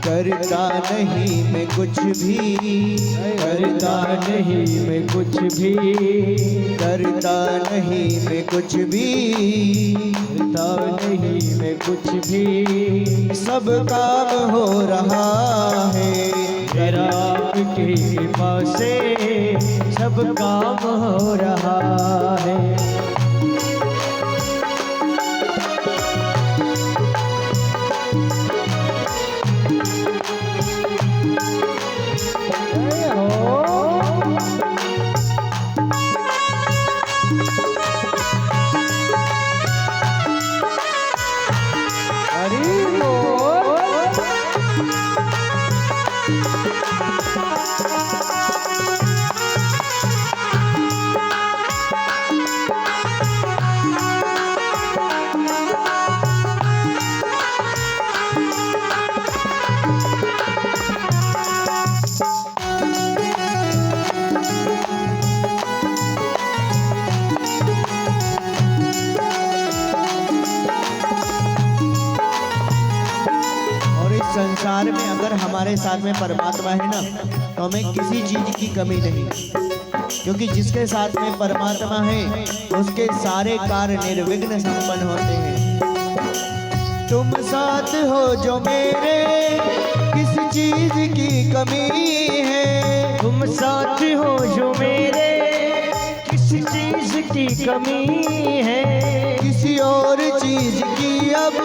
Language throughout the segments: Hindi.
करता नहीं मैं कुछ भी, करता नहीं मैं कुछ भी, करता नहीं मैं कुछ भी, करता नहीं मैं कुछ भी। सब काम हो रहा है मेरा आपकी कृपा से सब काम हो रहा है। संसार में अगर हमारे साथ में परमात्मा है ना, तो हमें किसी चीज की कमी नहीं, क्योंकि जिसके साथ में परमात्मा है उसके सारे कार्य निर्विघ्न संपन्न होते हैं। तुम साथ हो जो मेरे, किस चीज की कमी है। तुम साथ हो जो मेरे, किस चीज की कमी है। किसी और चीज की अब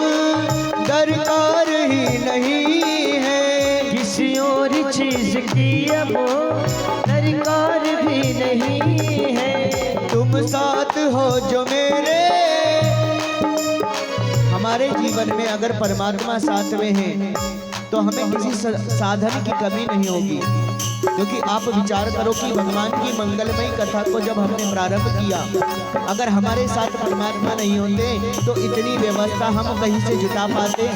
दरकार ही नहीं है। किसी और चीज की अब दरकार भी नहीं है। तुम साथ हो जो मेरे, हमारे जीवन में अगर परमात्मा साथ में है तो हमें किसी साधन की कमी नहीं होगी। क्योंकि आप विचार करो कि भगवान की मंगलमयी कथा को जब हमने प्रारंभ किया, अगर हमारे साथ परमात्मा नहीं होते तो इतनी व्यवस्था हम कहीं से जुटा पाते।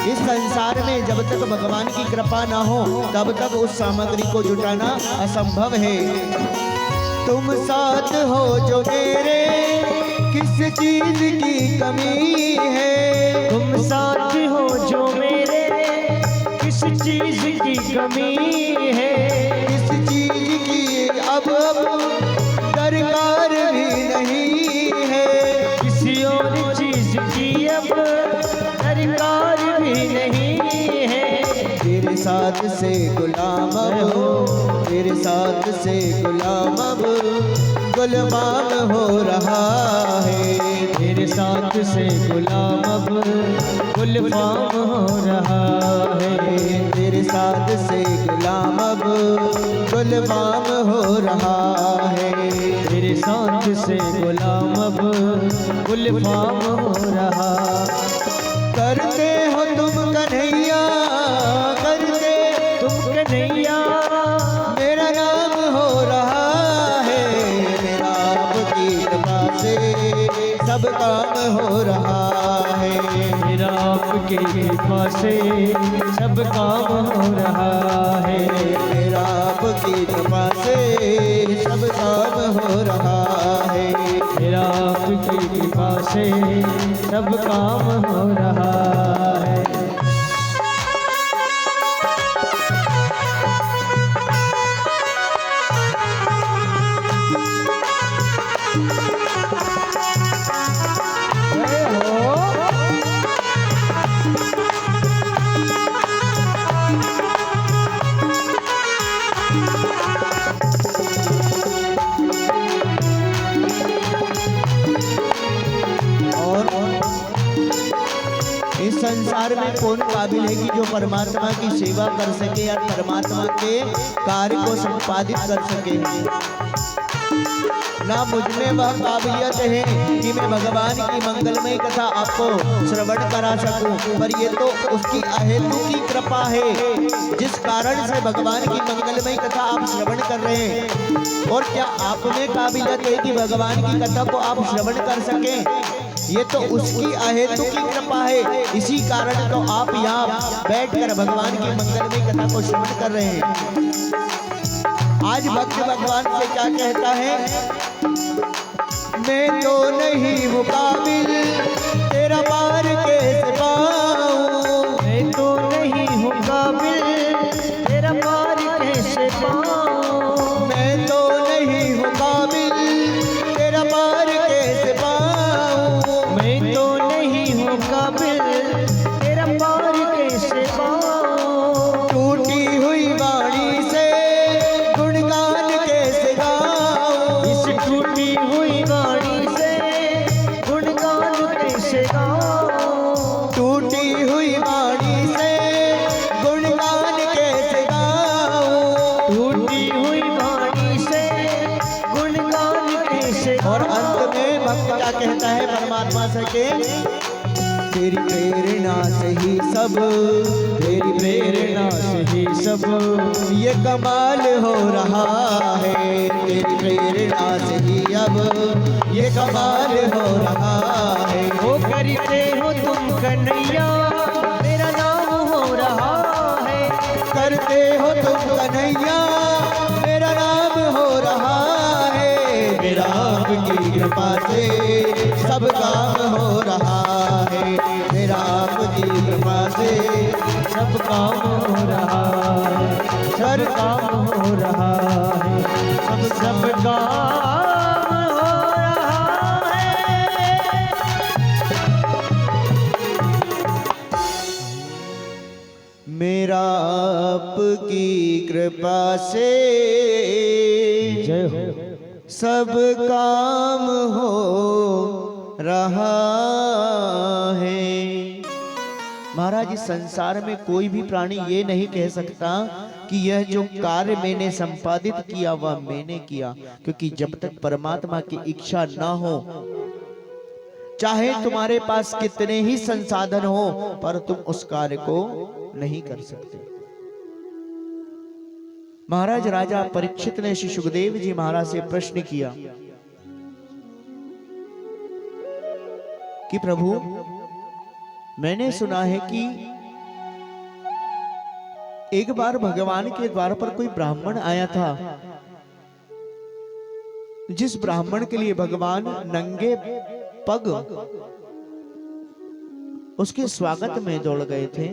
इस संसार में जब तक भगवान की कृपा ना हो तब तक उस सामग्री को जुटाना असंभव है। तुम साथ हो जो मेरे, किस चीज की कमी है। तुम साथ हो जो मेरे, किस चीज की कमी है। किस चीज की अब दरकार भी नहीं है। किसी और चीज की अब दरकार भी नहीं है। तेरे साथ से गुलाम अब, तेरे साथ से गुलाम अब गुलबाम हो रहा है। तेरे साथ से गुलाम अब गुलफाम हो रहा है। तेरे साथ से गुलाम अब गुलबाम हो रहा है। तेरे साथ से गुलाम अब गुलफाम हो रहा। करते हो तुम कन्हैया, करते तुम कन्हैया, मेरा नाम हो रहा है। मेरा आपकी कृपा से सब काम हो रहा है। मेरा आपकी कृपा से सब काम हो रहा है। मेरा आपकी कृपा से सब काम हो रहा है। मेरा आपकी कृपा से सब काम हो रहा है। इस संसार में कौन काबिल है कि जो परमात्मा की सेवा कर सके या परमात्मा के कार्य को संपादित कर सके। ना मुझ में वह काबिलियत है कि मैं भगवान की मंगलमयी कथा आपको श्रवण करा सकूं, पर ये तो उसकी अहेतु की कृपा है जिस कारण से भगवान की मंगलमयी कथा आप श्रवण कर रहे हैं। और क्या आप में काबिलियत है कि भगवान की कथा को आप श्रवण कर सकें? ये तो उसकी अहेतु की कृपा है। इसी कारण तो आप यहाँ बैठकर भगवान की मंगलमयी कथा को श्रवण कर रहे हैं। आज भक्त भगवान से क्या कहता है? मैं तो नहीं मुकाबिल, तेरा पार कैसे पाऊं। टूटी हुई वाणी से गुणगान कैसे गाऊं, टूटी हुई वाणी से गुणगान कैसे। और अंत में भक्त क्या कहता है परमात्मा से के तेरी प्रेरणा से ही सब, तेरी प्रेरणा से ही सब ये कमाल हो रहा है, तेरी प्रेरणा से ही अब ये कमाल हो रहा है। वो करते हो तुम कन्हैया मेरा नाम हो रहा है, करते हो तुम कन्हैया मेरा नाम हो रहा है, मेरा आपकी कृपा से सब काम हो रहा है, मेरा आपकी कृपा से सब काम हो रहा है, सब काम हो रहा है, सब काम हो रहा है। मेरा आपकी कृपा से जय हो। सब काम हो रहा है। महाराज इस संसार में कोई भी प्राणी ये नहीं कह सकता कि यह जो कार्य मैंने संपादित किया वह मैंने किया, क्योंकि जब तक परमात्मा की इच्छा ना हो, चाहे तुम्हारे पास कितने ही संसाधन हो, पर तुम उस कार्य को नहीं कर सकते। महाराज राजा परीक्षित ने श्री सुखदेव जी महाराज से प्रश्न किया कि प्रभु, मैंने सुना है कि एक बार भगवान के द्वार पर कोई ब्राह्मण आया था, जिस ब्राह्मण के लिए भगवान नंगे पग उसके स्वागत में दौड़ गए थे।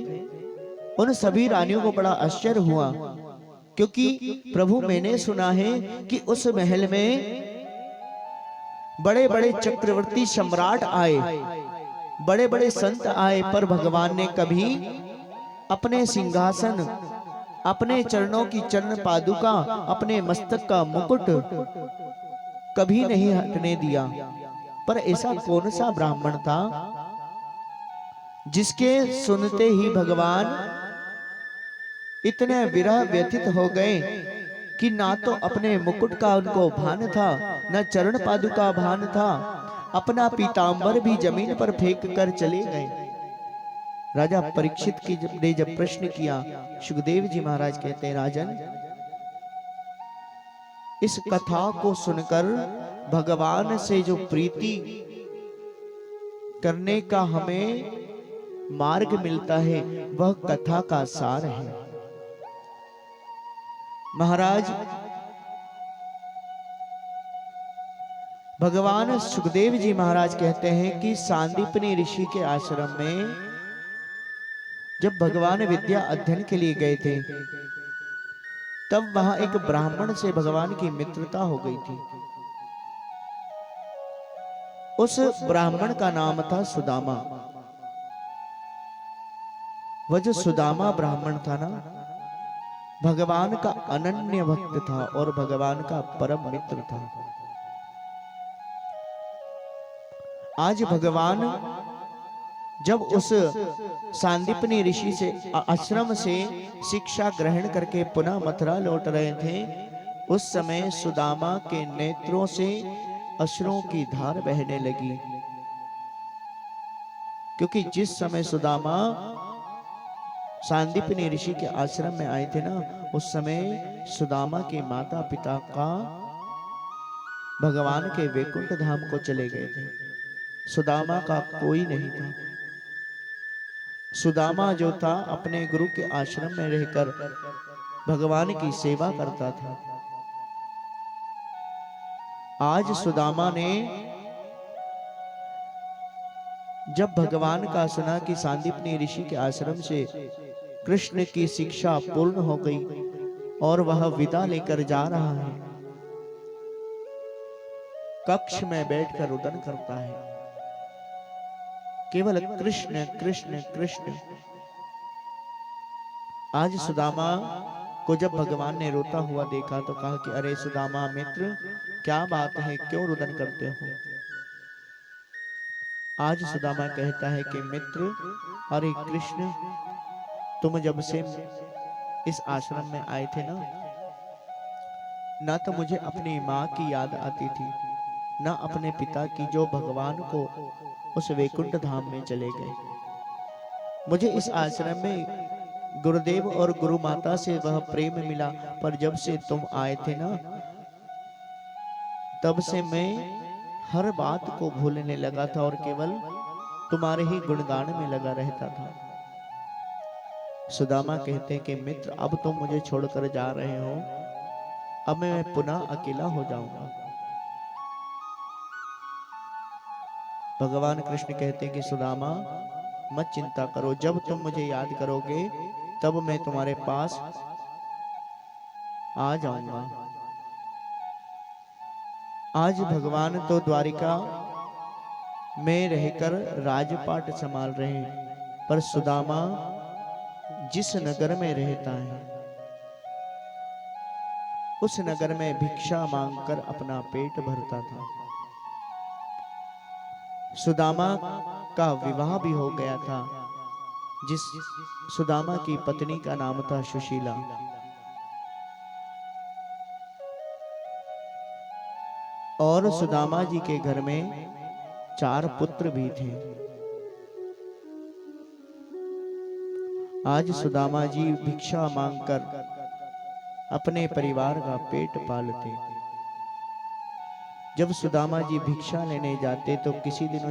उन सभी रानियों को बड़ा आश्चर्य हुआ, क्योंकि प्रभु मैंने सुना है कि उस महल में बड़े बड़े चक्रवर्ती सम्राट आए, बड़े बड़े संत आए, पर भगवान ने कभी अपने सिंहासन, अपने चरणों की चरण पादुका, अपने मस्तक का मुकुट कभी नहीं हटने दिया। पर ऐसा कौन सा ब्राह्मण था जिसके सुनते ही भगवान इतने विरह व्यथित हो गए कि ना तो अपने मुकुट का उनको भान था, न चरण पादुका भान था, अपना पीतांबर भी जमीन पर फेंक कर चले गए। राजा परीक्षित की ने जब प्रश्न किया, सुखदेव जी महाराज कहते हैं, राजन, इस कथा को सुनकर भगवान से जो प्रीति करने का हमें मार्ग मिलता है वह कथा का सार है। महाराज भगवान सुखदेव जी महाराज कहते हैं कि सांदीपनी ऋषि के आश्रम में जब भगवान विद्या अध्ययन के लिए गए थे, तब वहां एक ब्राह्मण से भगवान की मित्रता हो गई थी। उस ब्राह्मण का नाम था सुदामा। वह जो सुदामा ब्राह्मण था ना, भगवान का अनन्य भक्त था और भगवान का परम मित्र था। आज भगवान जब उस सांदीपनी ऋषि से आश्रम से शिक्षा ग्रहण करके पुनः मथुरा लौट रहे थे, उस समय सुदामा के नेत्रों से अश्रुओं की धार बहने लगी, क्योंकि जिस समय सुदामा सांदीपनी ऋषि के आश्रम में आए थे ना, उस समय सुदामा के माता पिता का भगवान के वैकुंठ धाम को चले गए थे। सुदामा का कोई नहीं था। सुदामा जो था अपने गुरु के आश्रम में रहकर भगवान की सेवा करता था। आज सुदामा ने जब भगवान का सुना कि सांदीपनी ऋषि के आश्रम से कृष्ण की शिक्षा पूर्ण हो गई और वह विदा लेकर जा रहा है, कक्ष में बैठकर रुदन करता है, केवल कृष्ण कृष्ण कृष्ण। आज सुदामा को जब भगवान ने रोता हुआ देखा तो कहा कि अरे सुदामा मित्र, क्या बात है, क्यों रुदन करते हो? आज सुदामा कहता है कि मित्र, अरे कृष्ण, तुम जब से इस आश्रम में आए थे ना तो मुझे अपनी माँ की याद आती थी, ना अपने पिता की, जो भगवान को उस वैकुंठ धाम में चले गए। मुझे इस आश्रम में गुरुदेव और गुरु माता से वह प्रेम मिला, पर जब से तुम आए थे ना, तब से मैं हर बात को भूलने लगा था और केवल तुम्हारे ही गुणगान में लगा रहता था। सुदामा कहते हैं कि मित्र, अब तुम मुझे छोड़कर जा रहे हो, अब मैं पुनः अकेला हो जाऊंगा। भगवान कृष्ण कहते हैं कि सुदामा, मत चिंता करो, जब तुम मुझे याद करोगे तब मैं तुम्हारे पास आ जाऊंगा। आज भगवान तो द्वारिका में रहकर राजपाट संभाल रहे हैं, पर सुदामा जिस नगर में रहता है उस नगर में भिक्षा मांगकर अपना पेट भरता था। सुदामा का विवाह भी हो गया था, जिस सुदामा की पत्नी का नाम था सुशीला। और सुदामा जी के घर में 4 पुत्र भी थे। आज सुदामा जी भिक्षा मांगकर अपने परिवार का पेट पालते। जब सुदामा जी भिक्षा लेने जाते तो किसी दिन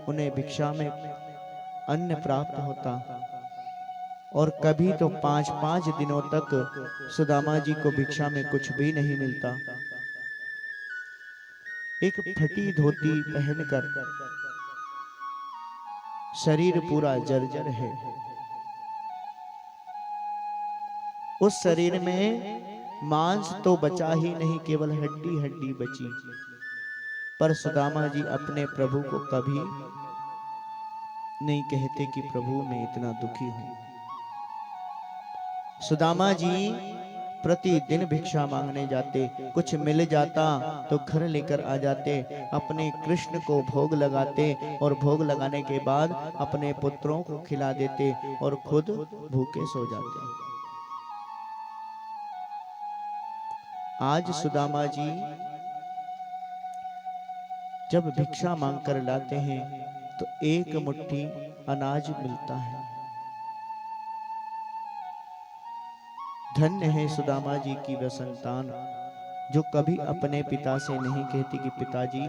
उन्हें भिक्षा में अन्न प्राप्त होता, और कभी तो 5-5 दिनों तक सुदामा जी को भिक्षा में कुछ भी नहीं मिलता। एक फटी धोती पहनकर शरीर पूरा जर्जर है, उस शरीर में मांस तो बचा ही नहीं, केवल हड्डी हड्डी बची। पर सुदामा जी अपने प्रभु को कभी नहीं कहते कि प्रभु मैं इतना दुखी हूं। सुदामा जी प्रतिदिन भिक्षा मांगने जाते, कुछ मिल जाता तो घर लेकर आ जाते, अपने कृष्ण को भोग लगाते और भोग लगाने के बाद अपने पुत्रों को खिला देते और खुद भूखे सो जाते। आज सुदामा जी जब भिक्षा मांगकर लाते हैं तो एक मुट्ठी अनाज मिलता है। धन्य है सुदामा जी की वह संतान जो कभी अपने पिता से नहीं कहती कि पिताजी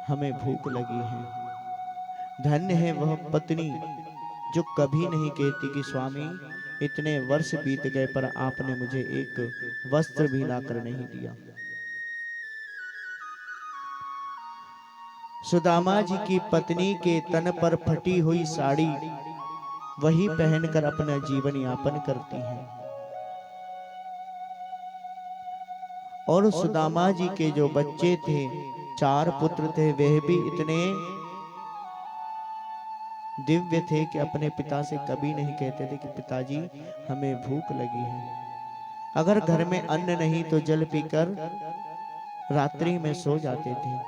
हमें भूख लगी है। धन्य है वह पत्नी जो कभी नहीं कहती कि स्वामी इतने वर्ष बीत गए पर आपने मुझे एक वस्त्र भी लाकर नहीं दिया। सुदामा जी की पत्नी के तन पर फटी हुई साड़ी वही पहनकर अपना जीवन यापन करती हैं। और सुदामा जी के जो बच्चे थे, 4 पुत्र थे, वह भी इतने दिव्य थे कि अपने पिता से कभी नहीं कहते थे कि पिताजी हमें भूख लगी है। अगर घर में अन्न नहीं तो जल पीकर रात्रि में सो जाते थे।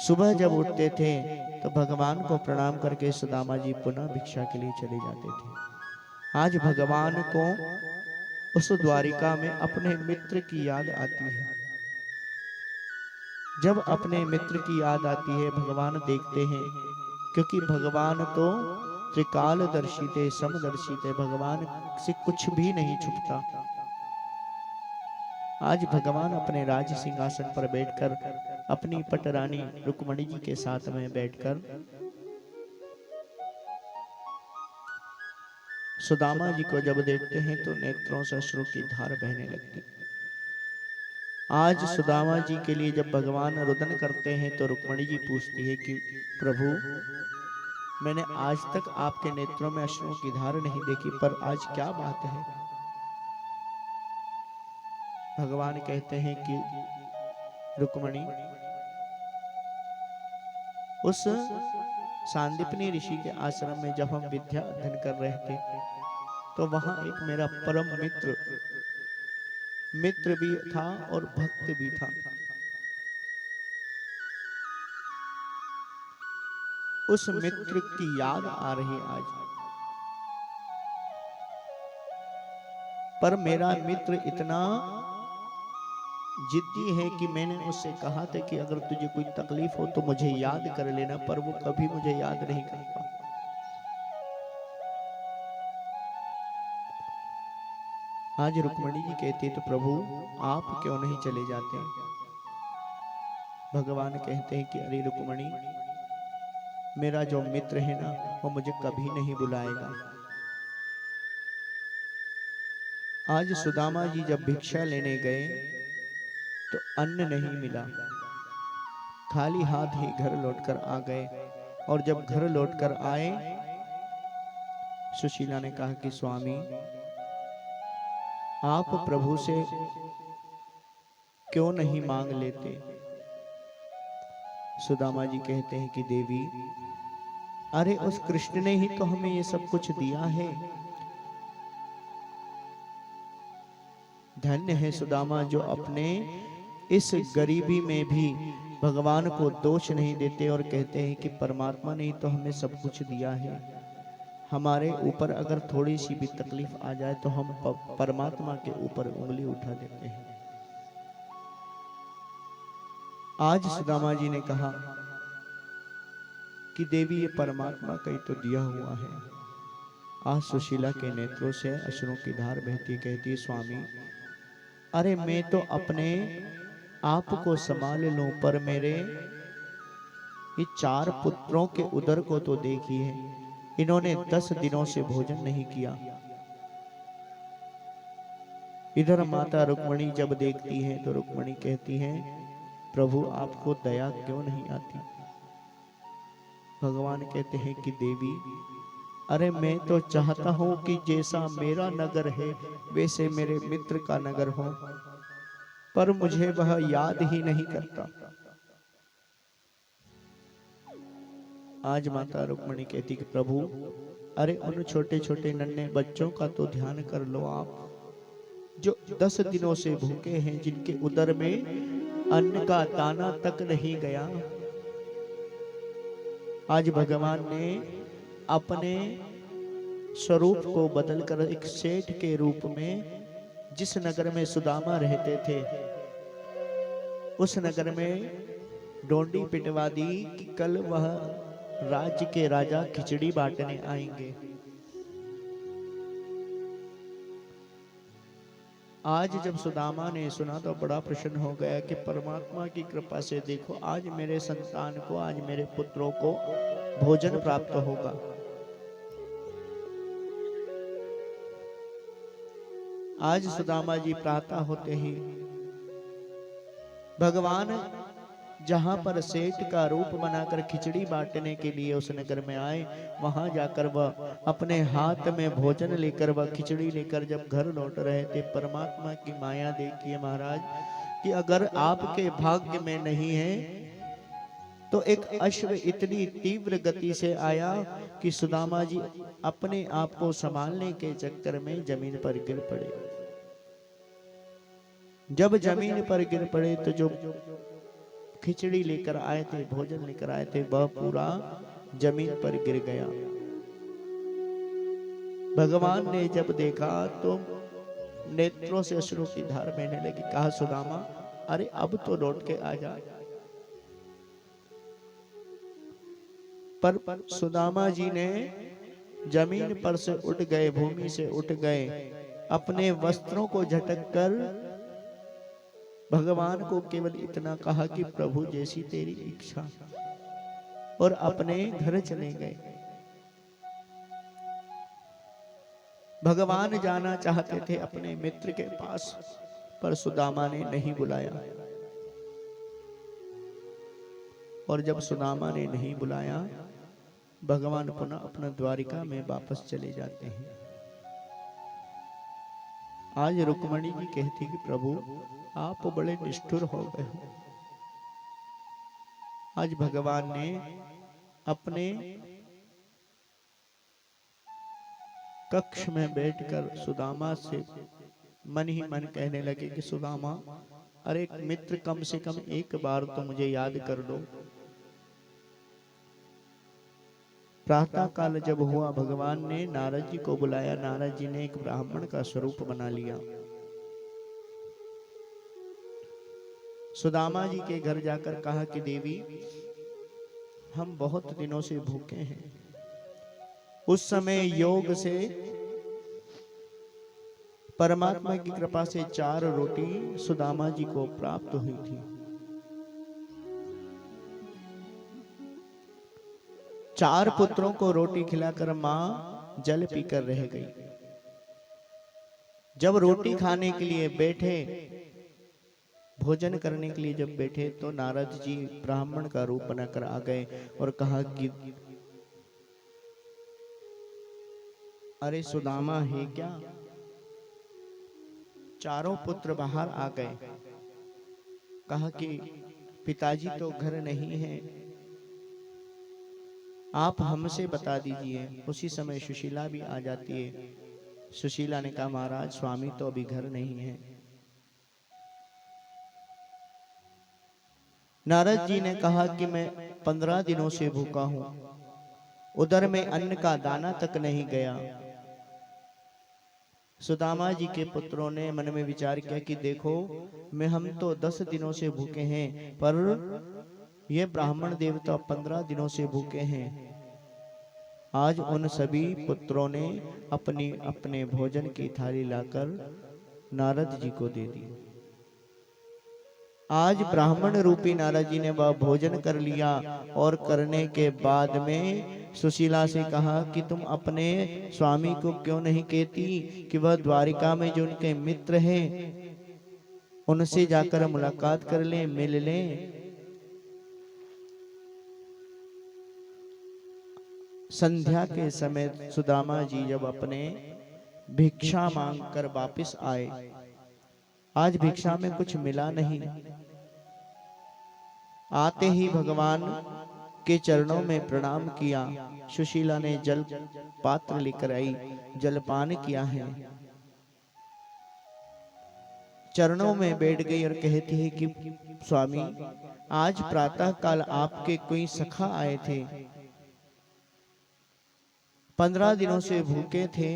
सुबह जब उठते थे तो भगवान को प्रणाम करके सुदामा जी पुनः भिक्षा के लिए चले जाते थे। आज भगवान को उस द्वारिका में अपने मित्र की याद आती है। जब अपने मित्र की याद आती है भगवान देखते हैं, क्योंकि भगवान तो त्रिकालदर्शी थे, समदर्शी थे, भगवान से कुछ भी नहीं छुपता। आज भगवान अपने राज सिंहासन पर बैठकर अपनी पटरानी रुक्मणी जी के साथ में बैठकर सुदामा जी को जब देखते हैं तो नेत्रों से अश्रु की धार बहने लगती। आज सुदामा जी के लिए जब भगवान रुदन करते हैं तो रुक्मणी जी पूछती है कि प्रभु, मैंने आज तक आपके नेत्रों में अश्रुओं की धार नहीं देखी, पर आज क्या बात है? भगवान कहते हैं कि रुक्मणी, उस सांदीपनी ऋषि के आश्रम में जब हम विद्या अध्ययन कर रहे थे तो वहां एक मेरा परम मित्र भी था और भक्त भी था। उस मित्र की याद आ रही आज। पर मेरा मित्र इतना जिद्दी है कि मैंने उससे कहा था कि अगर तुझे कोई तकलीफ हो तो मुझे याद कर लेना, पर वो कभी मुझे याद नहीं करता। आज रुक्मणी जी कहती तो प्रभु आप क्यों नहीं चले जाते? भगवान कहते हैं कि अरे रुक्मणी, मेरा जो मित्र है ना वो मुझे कभी नहीं बुलाएगा। आज सुदामा जी जब भिक्षा लेने गए तो अन्न नहीं मिला, खाली हाथ ही घर लौटकर आ गए। और जब घर लौटकर आए, सुशीला ने कहा कि स्वामी, आप प्रभु से क्यों नहीं मांग लेते? सुदामा जी कहते हैं कि देवी, अरे उस कृष्ण ने ही तो हमें ये सब कुछ दिया है। धन्य है सुदामा जो अपने इस गरीबी में भी भगवान को दोष नहीं देते और कहते हैं कि परमात्मा ने ही तो हमें सब कुछ दिया है। हमारे ऊपर अगर थोड़ी सी भी तकलीफ आ जाए तो हम परमात्मा के ऊपर उंगली उठा देते हैं। आज सुदामा जी ने कहा कि देवी, ये परमात्मा का ही तो दिया हुआ है। आज सुशीला के नेत्रों से अश्रुओं की धार बहती, कहती स्वामी, अरे मैं तो अपने आप को संभाल लूं, पर मेरे ये 4 पुत्रों के उदर को तो देखिए, इन्होंने 10 दिनों से भोजन नहीं किया। इधर माता रुक्मणी जब देखती हैं तो रुक्मणी कहती हैं, प्रभु आपको दया क्यों नहीं आती? भगवान कहते हैं कि देवी, अरे मैं तो चाहता हूं कि जैसा मेरा नगर है वैसे मेरे मित्र का नगर हो, पर मुझे वह याद ही नहीं करता। आज माता रुक्मणी कहती कि प्रभु, अरे उन छोटे छोटे नन्हे बच्चों का तो ध्यान कर लो आप, जो 10 दिनों से भूखे हैं, जिनके उदर में अन्न का दाना तक नहीं गया। आज भगवान ने अपने स्वरूप को बदलकर एक सेठ के रूप में, जिस नगर में सुदामा रहते थे उस नगर में डोंडी पिटवा दी कि कल वह राज्य के राजा खिचड़ी बांटने आएंगे। आज जब सुदामा ने सुना तो बड़ा प्रसन्न हो गया कि परमात्मा की कृपा से देखो, आज मेरे संतान को, आज मेरे पुत्रों को भोजन प्राप्त होगा। आज सुदामा जी प्रातः होते ही भगवान जहां पर सेठ का रूप बनाकर खिचड़ी बांटने के लिए उस नगर में आए, वहां जाकर वह अपने हाथ में भोजन लेकर, वह खिचड़ी लेकर जब घर लौट रहे थे, परमात्मा की माया देखिए महाराज कि अगर आपके भाग्य में नहीं है तो एक अश्व इतनी तीव्र गति से आया कि सुदामा जी अपने आप को संभालने के चक्कर में जमीन पर गिर पड़े। जब जमीन पर गिर पड़े तो जो खिचड़ी लेकर आए थे, भोजन लेकर आए थे, वह पूरा जमीन पर गिर गया। भगवान ने जब देखा तो नेत्रों से अश्रु की धार बहने लगी। कहा सुदामा, अरे अब तो लौट के आ जा। पर सुदामा जी ने जमीन पर से उठ गए, भूमि से उठ गए, अपने वस्त्रों को झटक कर भगवान को केवल इतना कहा कि प्रभु जैसी तेरी इच्छा, और अपने घर चले गए। भगवान जाना चाहते थे अपने मित्र के पास, पर सुदामा ने नहीं बुलाया। और जब सुदामा ने नहीं बुलाया, भगवान पुनः अपना द्वारिका में वापस चले जाते हैं। आज रुक्मणी जी कहती कि प्रभु आप बड़े निष्ठुर हो गए हो। आज भगवान ने अपने कक्ष में बैठकर सुदामा से मन ही मन कहने लगे कि सुदामा, अरे मित्र, कम से कम एक बार तो मुझे याद कर लो। प्रातः काल जब हुआ, भगवान ने नारद जी को बुलाया। नारद जी ने एक ब्राह्मण का स्वरूप बना लिया। सुदामा जी के घर जाकर कहा कि देवी, हम बहुत दिनों से भूखे हैं। उस समय योग से परमात्मा की कृपा से 4 रोटी सुदामा जी को प्राप्त हुई थी। 4 पुत्रों को रोटी खिलाकर मां जल पीकर रह गई। जब रोटी खाने के लिए बैठे, भोजन करने के लिए जब बैठे, तो नारद जी ब्राह्मण का रूप बनाकर आ गए और कहा कि अरे सुदामा है क्या? चारों पुत्र बाहर आ गए। कहा कि पिताजी तो घर नहीं है, आप हमसे बता दीजिए। उसी समय सुशीला भी आ जाती है। सुशीला ने कहा महाराज, स्वामी तो अभी घर नहीं है। नारद जी ने कहा कि मैं 15 दिनों से भूखा हूं, उधर में अन्न का दाना तक नहीं गया। सुदामा जी के पुत्रों ने मन में विचार किया कि देखो, हम तो 10 दिनों से भूखे हैं, पर ये ब्राह्मण देवता 15 दिनों से भूखे हैं। आज उन सभी पुत्रों ने अपनी अपने भोजन की थाली लाकर नारद जी को दे दी। आज ब्राह्मण रूपी नारद जी ने वह भोजन कर लिया और करने के बाद में सुशीला से कहा कि तुम अपने स्वामी को क्यों नहीं कहती कि वह द्वारिका में जो उनके मित्र हैं उनसे जाकर मुलाकात कर लें, मिल लें। संध्या के समय सुदामा जी जब अपने भिक्षा मांगकर वापस आए, आज भिक्षा में कुछ मिला नहीं। आते ही भगवान के चरणों में प्रणाम किया। सुशीला ने जल पात्र लेकर आई, जलपान किया है। चरणों में बैठ गई और कहती है कि स्वामी, आज प्रातः काल आपके कोई सखा आए थे, 15 दिनों से भूखे थे,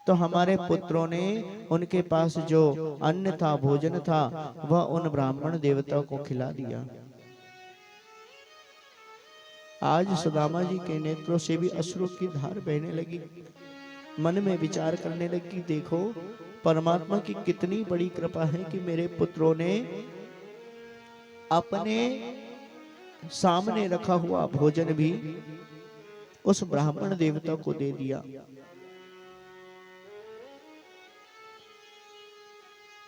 तो हमारे पुत्रों ने उनके पास जो अन्न था, भोजन था, वह उन ब्राह्मण देवताओं को खिला दिया। आज सुदामा जी के नेत्रों से भी अश्रु की धार बहने लगी। मन में विचार करने लगी, देखो परमात्मा की कितनी बड़ी कृपा है कि मेरे पुत्रों ने अपने सामने रखा हुआ भोजन भी उस ब्राह्मण देवता को दे दिया।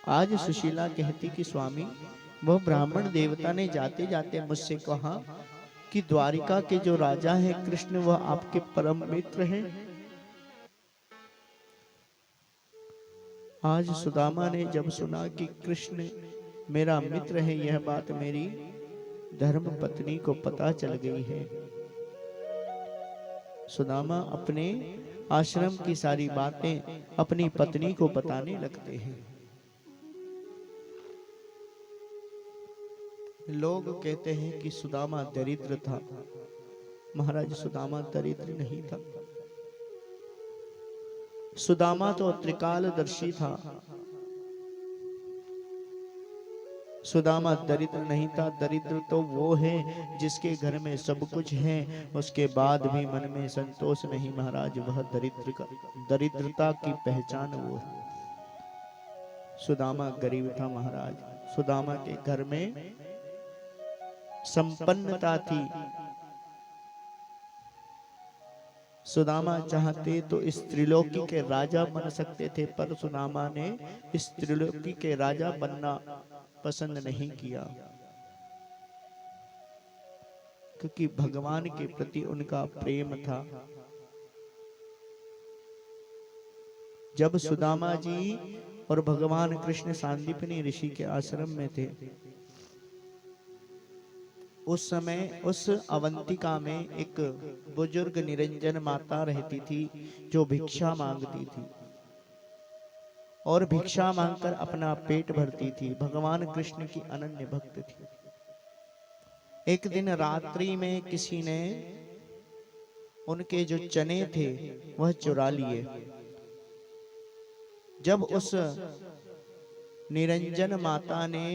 आज सुशीला कहती कि स्वामी, वह ब्राह्मण देवता ने जाते जाते मुझसे कहा कि द्वारिका के जो राजा हैं कृष्ण, वह आपके परम मित्र हैं। आज सुदामा ने जब सुना कि कृष्ण मेरा मित्र है, यह बात मेरी धर्म पत्नी को पता चल गई है। सुदामा अपने आश्रम की सारी बातें अपनी पत्नी को बताने लगते हैं। लोग कहते हैं कि सुदामा दरिद्र था। महाराज, सुदामा दरिद्र नहीं था। सुदामा तो त्रिकालदर्शी था। सुदामा दरिद्र नहीं था। दरिद्र तो वो है जिसके घर में सब कुछ है, उसके बाद भी मन में संतोष नहीं। महाराज, वह दरिद्रता की पहचान वो है। सुदामा गरीब था। महाराज, सुदामा के घर में संपन्नता थी। सुदामा चाहते तो इस त्रिलोकी के राजा बन सकते थे, पर सुदामा ने इस त्रिलोकी के राजा बनना पसंद नहीं किया, क्योंकि भगवान के प्रति उनका प्रेम था। जब सुदामा जी और भगवान कृष्ण सांदीपनी ऋषि के आश्रम में थे, उस समय उस अवंतिका में एक बुजुर्ग निरंजन माता रहती थी जो भिक्षा मांगती थी और भिक्षा मांगकर अपना पेट भरती थी। भगवान कृष्ण की अनन्य भक्त थी। एक दिन रात्रि में किसी ने उनके जो चने थे वह चुरा लिए। जब उस निरंजन माता ने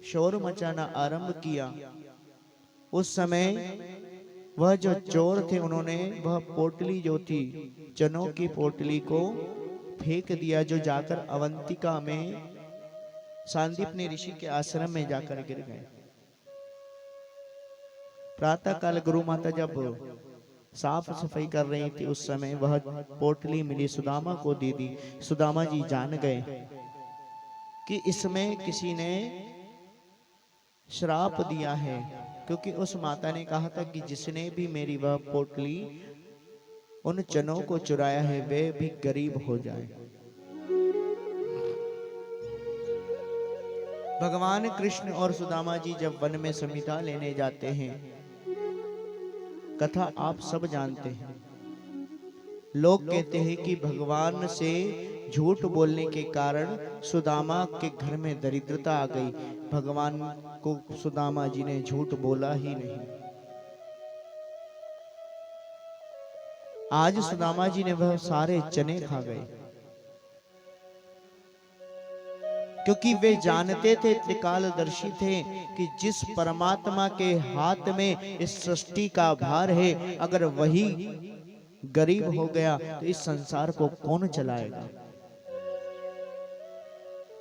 शोर मचाना आरंभ किया, उस समय वह जो चोर थे उन्होंने वह पोटली जो थी, चनों की पोटली को फेंक दिया, जो जाकर अवंतिका में सांदीपनी ऋषि के आश्रम में जाकर गिर गए। प्रातः काल गुरु माता जब साफ सफाई कर रही थी, उस समय वह पोटली मिली, सुदामा को दे दी। सुदामा जी जान गए कि इसमें किसी ने श्राप दिया है, क्योंकि उस माता ने कहा था कि जिसने भी मेरी वह पोटली उन चनों को चुराया है वे भी गरीब हो जाए। भगवान कृष्ण और सुदामा जी जब वन में संहिता लेने जाते हैं, कथा आप सब जानते हैं। लोग कहते हैं कि भगवान से झूठ बोलने के कारण सुदामा के घर में दरिद्रता आ गई। भगवान को सुदामा जी ने झूठ बोला ही नहीं। आज सुदामा जी ने वह सारे चने खा गए, क्योंकि वे जानते थे, त्रिकालदर्शी थे, कि जिस परमात्मा के हाथ में इस सृष्टि का भार है, अगर वही गरीब हो गया तो इस संसार को कौन चलाएगा।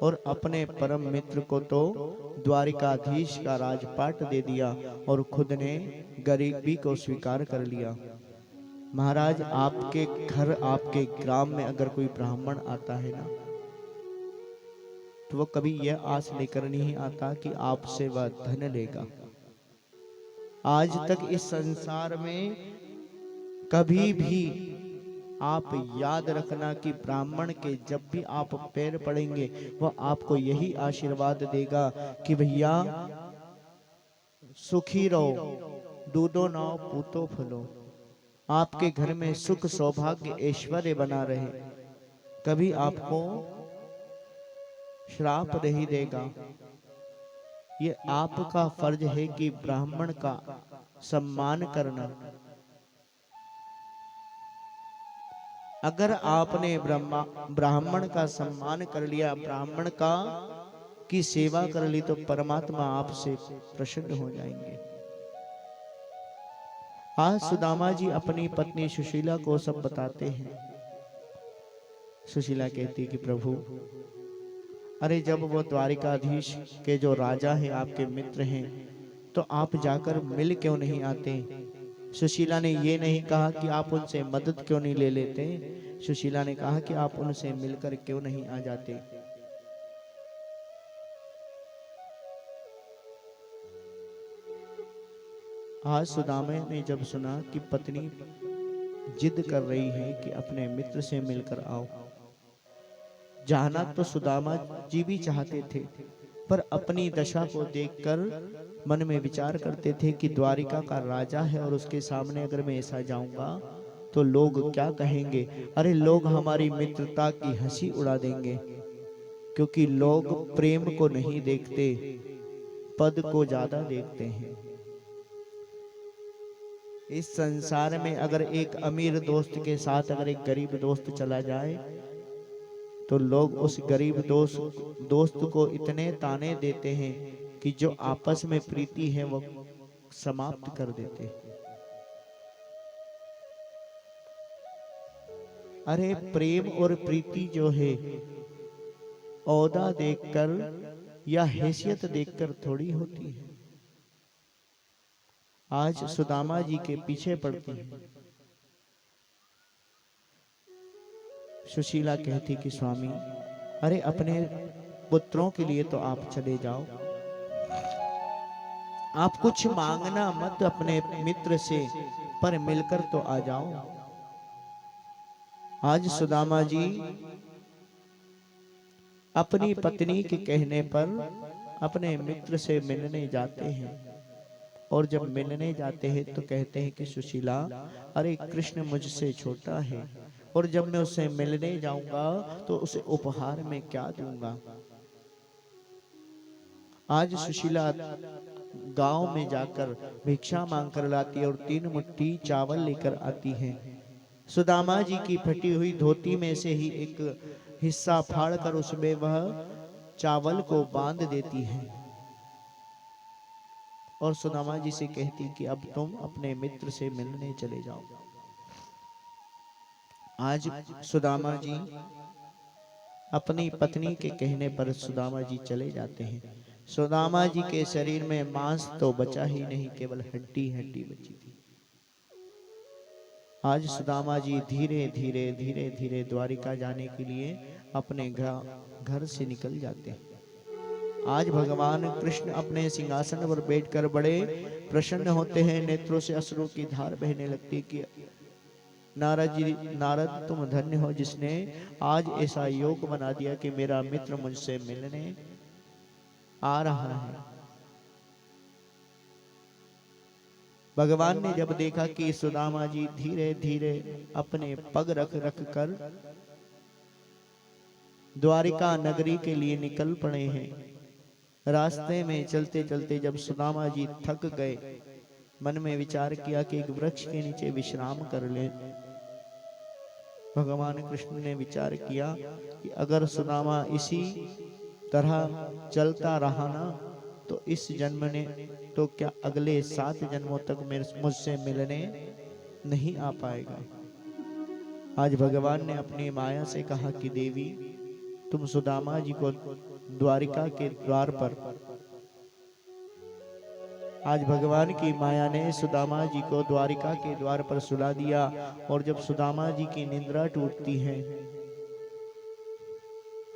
और अपने परम मित्र को तो द्वारिकाधीश का राजपाट दे दिया और खुद ने गरीबी को स्वीकार कर लिया। महाराज, आपके घर, आपके ग्राम में अगर कोई ब्राह्मण आता है ना, तो वो कभी यह आस लेकर नहीं आता कि आपसे वह धन लेगा। आज तक इस संसार में कभी भी आप याद रखना कि ब्राह्मण के जब भी आप पैर पड़ेंगे, वह आपको यही आशीर्वाद देगा कि भैया सुखी रहो, दूधो नाओ पूतो फलो, आपके घर में सुख सौभाग्य ऐश्वर्य बना रहे, कभी आपको श्राप नहीं देगा। ये आपका फर्ज है कि ब्राह्मण का सम्मान करना। अगर आपने ब्राह्मण का सम्मान कर लिया, ब्राह्मण का की सेवा कर ली, तो परमात्मा आपसे प्रसन्न हो जाएंगे। आज सुदामा जी अपनी पत्नी सुशीला को सब बताते हैं। सुशीला कहती है कि प्रभु, अरे जब वो द्वारिकाधीश के जो राजा हैं, आपके मित्र हैं, तो आप जाकर मिल क्यों नहीं आते। सुशीला ने ये नहीं कहा कि आप उनसे मदद क्यों नहीं ले लेते। सुशीला ने कहा कि आप उनसे मिलकर क्यों नहीं आ जाते। आज सुदामा ने जब सुना कि पत्नी जिद कर रही है कि अपने मित्र से मिलकर आओ, जाना तो सुदामा जी भी चाहते थे, पर अपनी दशा को देखकर मन में विचार करते थे कि द्वारिका का राजा है और उसके सामने अगर मैं ऐसा जाऊंगा तो लोग क्या कहेंगे। अरे लोग हमारी मित्रता की हंसी उड़ा देंगे, क्योंकि लोग प्रेम को नहीं देखते, पद को ज्यादा देखते हैं। इस संसार में अगर एक अमीर दोस्त के साथ अगर एक गरीब दोस्त चला जाए, तो लोग उस गरीब दोस्त को इतने ताने देते हैं कि जो आपस में प्रीति है वो समाप्त कर देते हैं। अरे प्रेम और प्रीति जो है, औदा देखकर या हैसियत देखकर थोड़ी होती है। आज सुदामा जी के पीछे पड़ती है। सुशीला कहती कि स्वामी, अरे अपने पुत्रों के लिए तो आप चले जाओ, आप कुछ मांगना मत अपने मित्र से, पर मिलकर तो आ जाओ। आज सुदामा जी अपनी पत्नी के कहने पर अपने मित्र से मिलने जाते हैं, और जब मिलने जाते हैं तो कहते हैं कि सुशीला, अरे कृष्ण मुझसे छोटा है, और जब मैं उससे मिलने जाऊंगा तो उसे उपहार में क्या दूंगा। आज सुशीला गांव में जाकर भिक्षा मांग कर लाती है और 3 मुट्ठी चावल लेकर आती है। सुदामा जी की फटी हुई धोती में से ही एक हिस्सा फाड़कर उसमें वह चावल को बांध देती है और सुदामा जी से कहती कि अब तुम अपने मित्र से मिलने चले जाओ। आज सुदामा जी अपनी पत्नी के कहने पर सुदामा जी चले जाते हैं। सुदामा जी के शरीर में मांस तो बचा ही नहीं, केवल हड्डी हड्डी बची थी। आज सुदामा जी धीरे धीरे धीरे धीरे द्वारिका जाने के लिए अपने घर से निकल जाते हैं। आज भगवान कृष्ण अपने सिंहासन पर बैठकर बड़े प्रसन्न होते हैं। नेत्रों से अश्रु की धार बहने लगती कि नारद तुम धन्य हो जिसने आज ऐसा योग बना दिया कि मेरा मित्र मुझसे मिलने आ रहा है। भगवान ने जब देखा कि सुदामा जी धीरे धीरे अपने पग रख रख कर द्वारिका नगरी के लिए निकल पड़े हैं, रास्ते में चलते चलते जब सुदामा जी थक गए, मन में विचार किया कि एक वृक्ष के नीचे विश्राम कर ले। भगवान कृष्ण ने विचार किया कि अगर सुदामा इसी तरह चलता रहा ना तो इस जन्म ने तो क्या अगले 7 जन्मों तक मुझसे मिलने नहीं आ पाएगा। आज भगवान ने अपनी माया से कहा कि देवी तुम सुदामा जी को द्वारिका के द्वार पर, आज भगवान की माया ने सुदामा जी को द्वारिका के द्वार पर सुला दिया। और जब सुदामा जी की निद्रा टूटती है,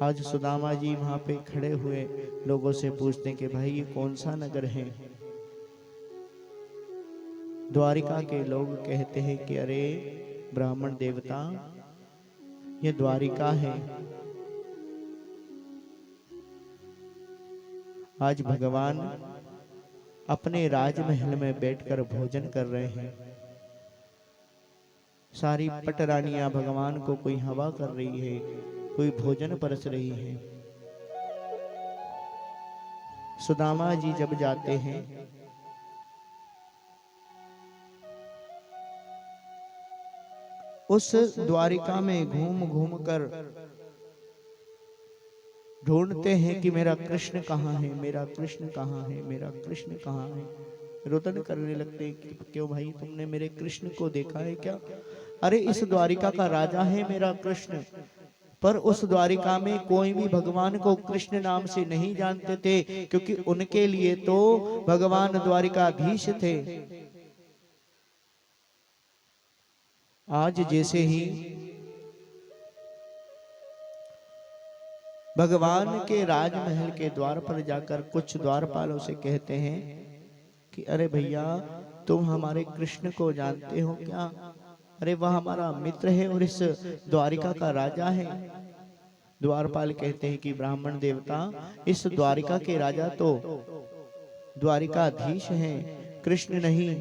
आज सुदामा जी वहां पे खड़े हुए लोगों से पूछते हैं कि भाई ये कौन सा नगर है। द्वारिका के लोग कहते हैं कि अरे ब्राह्मण देवता ये द्वारिका है। आज भगवान अपने राजमहल में बैठकर भोजन कर रहे हैं। सारी पटरानियां भगवान को कोई हवा कर रही है, कोई भोजन परस रही है। सुदामा जी जब जाते हैं उस द्वारिका में घूम घूम कर ढूंढते हैं कि मेरा कृष्ण कहाँ है, मेरा कृष्ण कहाँ है, मेरा कृष्ण कहाँ है। रोदन करने लगते हैं कि क्यों भाई तुमने मेरे कृष्ण को देखा है क्या? अरे इस द्वारिका का राजा है मेरा कृष्ण। पर उस द्वारिका में कोई भी भगवान को कृष्ण नाम से नहीं जानते थे, क्योंकि उनके लिए तो भगवान द्वारिकाधीश थे। आज जैसे ही भगवान के राजमहल के द्वार पर जाकर कुछ द्वारपालों से कहते हैं कि अरे भैया तुम हमारे कृष्ण को जानते हो क्या? अरे वह हमारा मित्र है और इस द्वारिका का राजा है। द्वारपाल कहते हैं कि ब्राह्मण देवता इस द्वारिका के राजा तो द्वारिकाधीश हैं, कृष्ण नहीं।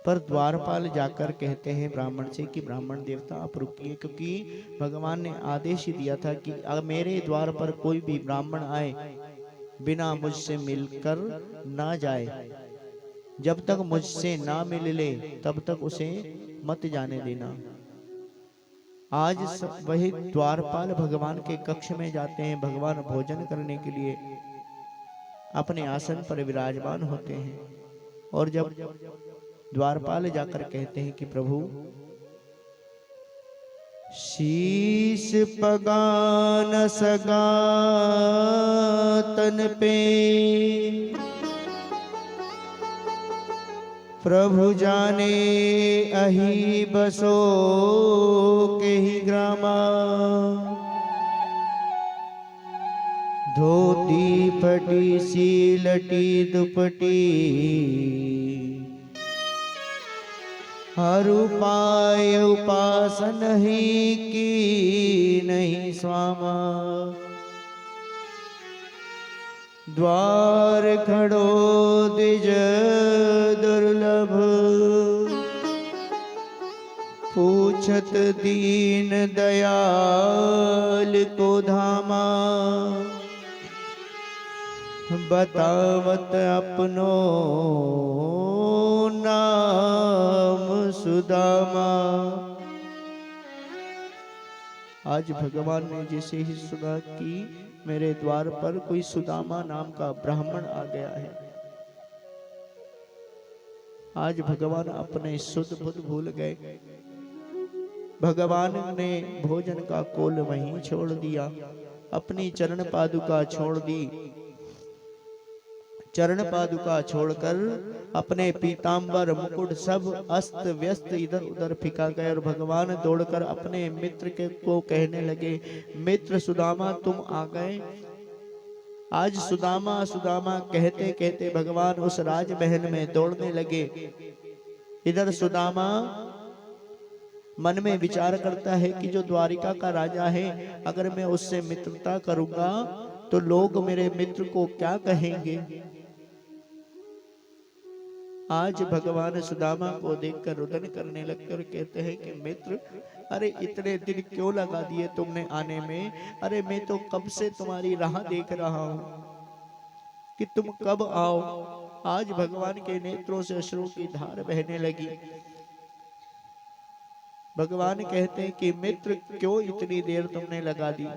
पर द्वारपाल जाकर कहते हैं ब्राह्मण से कि ब्राह्मण देवता आप रुकिए, क्योंकि भगवान ने आदेश दिया था कि मेरे द्वार पर कोई भी ब्राह्मण आए बिना मुझसे मिलकर ना जाए। जब तक मुझसे ना मिल ले तब तक उसे मत जाने देना। आज वही द्वारपाल भगवान के कक्ष में जाते हैं। भगवान भोजन करने के लिए अपने आसन पर विराजमान होते हैं और जब द्वारपाल जाकर कहते हैं कि प्रभु शीश पगान सगा तन पे प्रभु जाने अहि बसो के ही ग्रामा। धोती फटी सी लटी दुपटी हर उपाय उपासन ही की नहीं स्वामा। द्वार खड़ो द्विज दुर्लभ पूछत दीन दयाल को धामा। बतावत अपनो नाम सुदामा। आज भगवान ने जैसे ही सुना कि मेरे द्वार पर कोई सुदामा नाम का ब्राह्मण आ गया है, आज भगवान अपने शुद्ध बुद्ध भूल गए। भगवान ने भोजन का कोल वहीं छोड़ दिया, अपनी चरण पादुका छोड़ दी। चरण पादुका छोड़कर अपने पीतांबर मुकुट सब अस्त व्यस्त इधर उधर फिका गए और भगवान दौड़कर अपने मित्र के को कहने लगे, मित्र सुदामा तुम आ गए। आज सुदामा सुदामा कहते कहते भगवान उस राजमहल में दौड़ने लगे। इधर सुदामा मन में विचार करता है कि जो द्वारिका का राजा है, अगर मैं उससे मित्रता करूंगा तो लोग मेरे मित्र को क्या कहेंगे। आज भगवान सुदामा को देखकर रुदन करने लगकर कहते हैं कि मित्र, अरे इतने दिन क्यों लगा दिए तुमने आने में। अरे मैं तो कब से तुम्हारी राह देख रहा हूं कि तुम कब आओ। आज भगवान के नेत्रों से अश्रु की धार बहने लगी। भगवान कहते हैं कि मित्र क्यों इतनी देर तुमने लगा दी।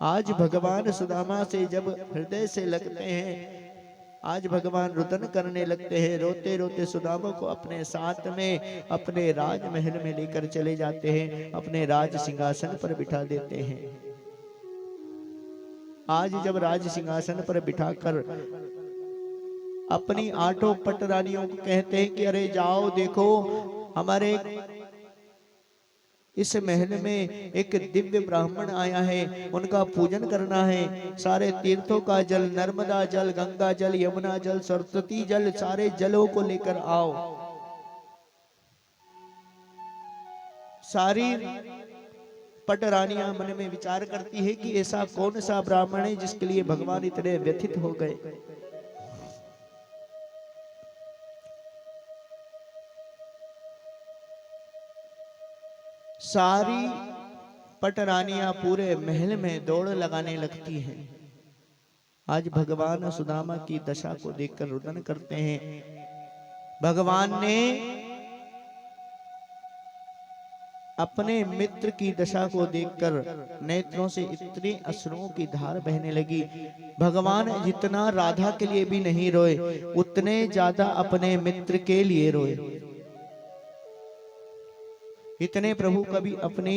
आज भगवान सुदामा से जब हृदय से लगते हैं, आज भगवान रुदन करने लगते हैं। रोते रोते सुदामा को अपने साथ में अपने राजमहल में लेकर चले जाते हैं, अपने राज सिंहासन पर बिठा देते हैं। आज जब राज सिंहासन पर बिठाकर अपनी 8 पट रानियों को कहते हैं कि अरे जाओ देखो, हमारे इस महल में एक दिव्य ब्राह्मण आया है, उनका पूजन करना है। सारे तीर्थों का जल, नर्मदा जल, गंगा जल, यमुना जल, सरस्वती जल, सारे जलों को लेकर आओ। सारी पटरानियां मन में विचार करती है कि ऐसा कौन सा ब्राह्मण है जिसके लिए भगवान इतने व्यथित हो गए। सारी पटरानियां पूरे महल में दौड़ लगाने लगती हैं। आज भगवान सुदामा की दशा को देखकर रुदन करते हैं। भगवान ने अपने मित्र की दशा को देखकर नेत्रों से इतनी अश्रुओं की धार बहने लगी। भगवान जितना राधा के लिए भी नहीं रोए, उतने ज्यादा अपने मित्र के लिए रोए। इतने प्रभु कभी अपनी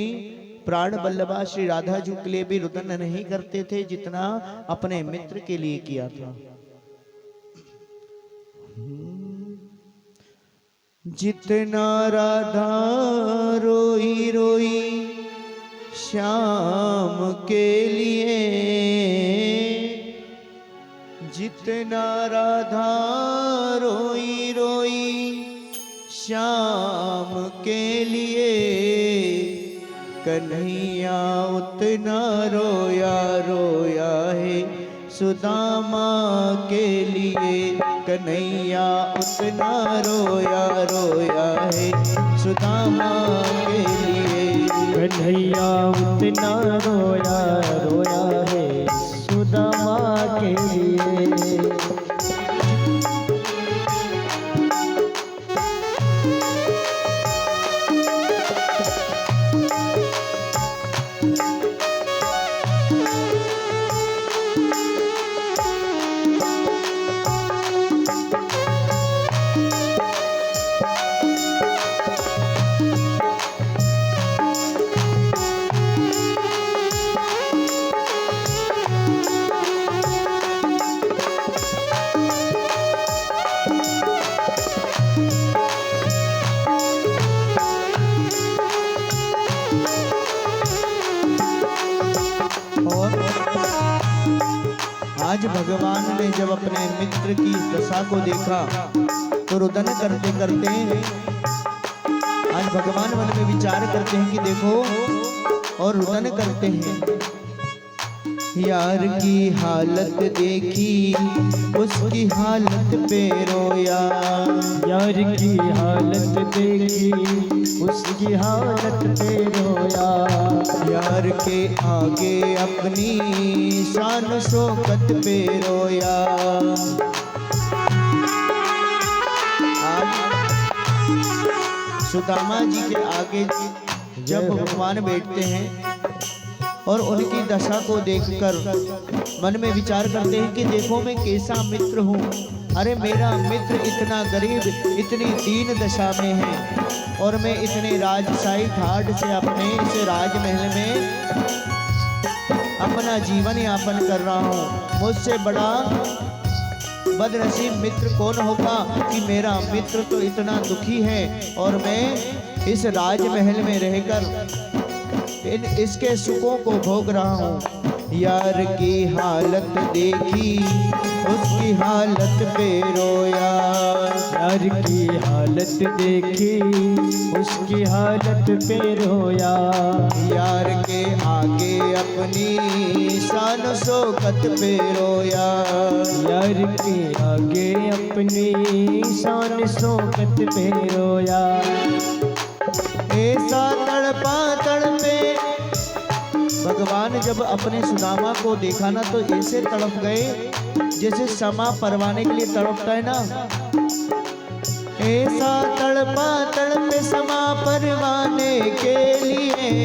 प्राण बल्लभा श्री राधा जी के लिए भी रुदन नहीं करते थे जितना अपने मित्र के लिए किया था। जितना राधा रोई रोई श्याम के लिए, जितना राधा रोई रोई श्याम के लिए, कन्हैया उतना रोया रोया है सुदामा के लिए। कन्हैया उतना रोया रोया है सुदामा के लिए। कन्हैया उतना रोया रोया है सुदामा के लिए। आज भगवान ने जब अपने मित्र की दशा को देखा तो रुदन करते करते आज भगवान मन में विचार करते हैं कि देखो, और रुदन करते हैं यार की हालत देखी उसकी हालत पे रोया। यार की हालत देखी उसकी हालत पे रोया। यार के आगे अपनी शान शौकत पे रोया। आज सुदामा जी के आगे जब भगवान बैठते हैं और उनकी दशा को देखकर मन में विचार करते हैं कि देखो मैं कैसा मित्र हूँ। अरे मेरा मित्र इतना गरीब इतनी दीन दशा में है और मैं इतने राजशाही ठाट से अपने इस राजमहल में अपना जीवन यापन कर रहा हूँ। मुझसे बड़ा बदनसीब मित्र कौन होगा कि मेरा मित्र तो इतना दुखी है और मैं इस राजमहल में रहकर इसके सुखों को भोग रहा हूँ। यार की हालत देखी उसकी हालत पे रोया। यार की हालत देखी उसकी हालत पे रोया। यार के आगे अपनी शान शौकत पे रोया। यार के आगे अपनी शान शौकत पे रोया। ऐसा तड़पा तड़पे भगवान जब अपने सुदामा को देखा ना तो ऐसे तड़प गए जैसे समा परवाने के लिए तड़पता है ना। ऐसा तड़पा तड़पे समा परवाने के लिए।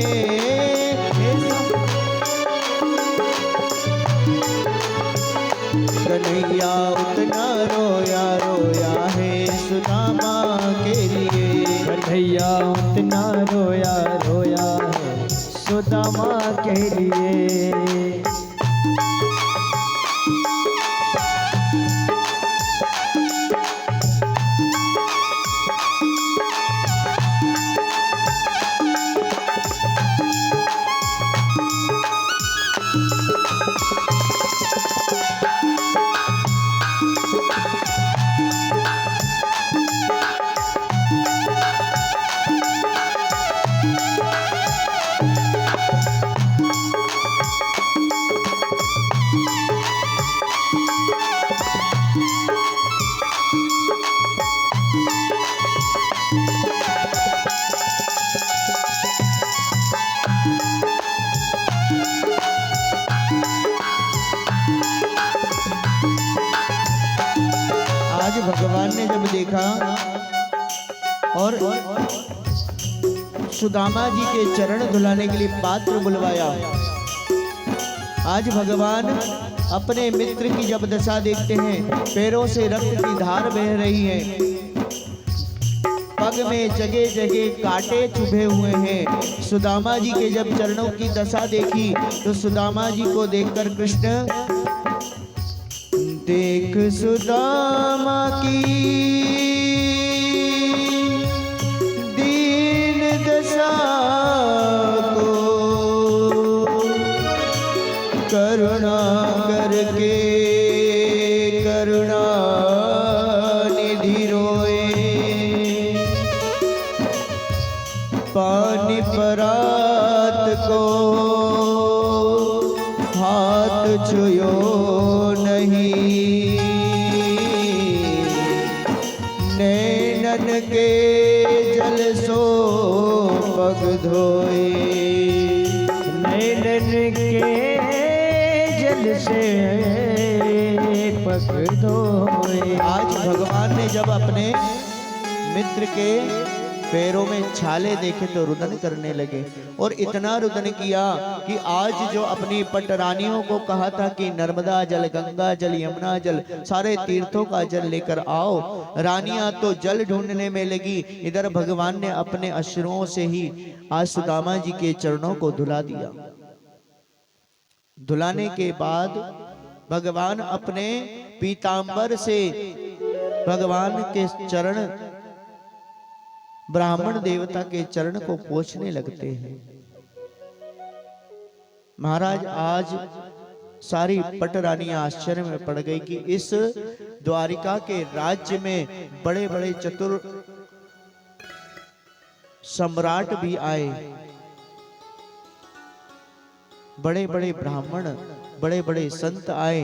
कन्हैया उतना रोया रोया है सुदामा के लिए। कन्हैया उतना रोया रोया है सुदामा के लिए। भगवान ने जब देखा और सुदामा जी के चरण धुलाने के लिए पात्र बुलवाया। आज भगवान अपने मित्र की जब दशा देखते हैं, पैरों से रक्त की धार बह रही है, पग में जगह जगह कांटे चुभे हुए हैं। सुदामा जी के जब चरणों की दशा देखी तो सुदामा जी को देखकर कृष्ण देख सुदामा की दीन दशा को करुणा करके करुणा निधि रोए। पानी परात को हाथ छुयो नहीं, नैनन के जल सो पग धोए। नैनन के जल से पग धोए। आज भगवान ने जब अपने मित्र के पैरों में छाले देखे तो रुदन करने लगे और इतना रुदन किया कि आज जो अपनी पटरानियों को कहा था कि नर्मदा जल, गंगा जल, यमुना जल, सारे तीर्थों का जल लेकर आओ, रानियां तो जल ढूंढने में लगी। इधर भगवान ने अपने अश्रुओं से ही आज सुदामा जी के चरणों को धुला दिया। धुलाने के बाद भगवान अपने पीतांबर से भगवान के चरण, ब्राह्मण देवता के चरण को पोंछने लगते हैं। महाराज आज सारी पटरानियां आश्चर्य में पड़ गई कि इस द्वारिका के राज्य में बड़े बड़े चतुर सम्राट भी आए, बड़े बड़े ब्राह्मण बड़े बड़े संत आए,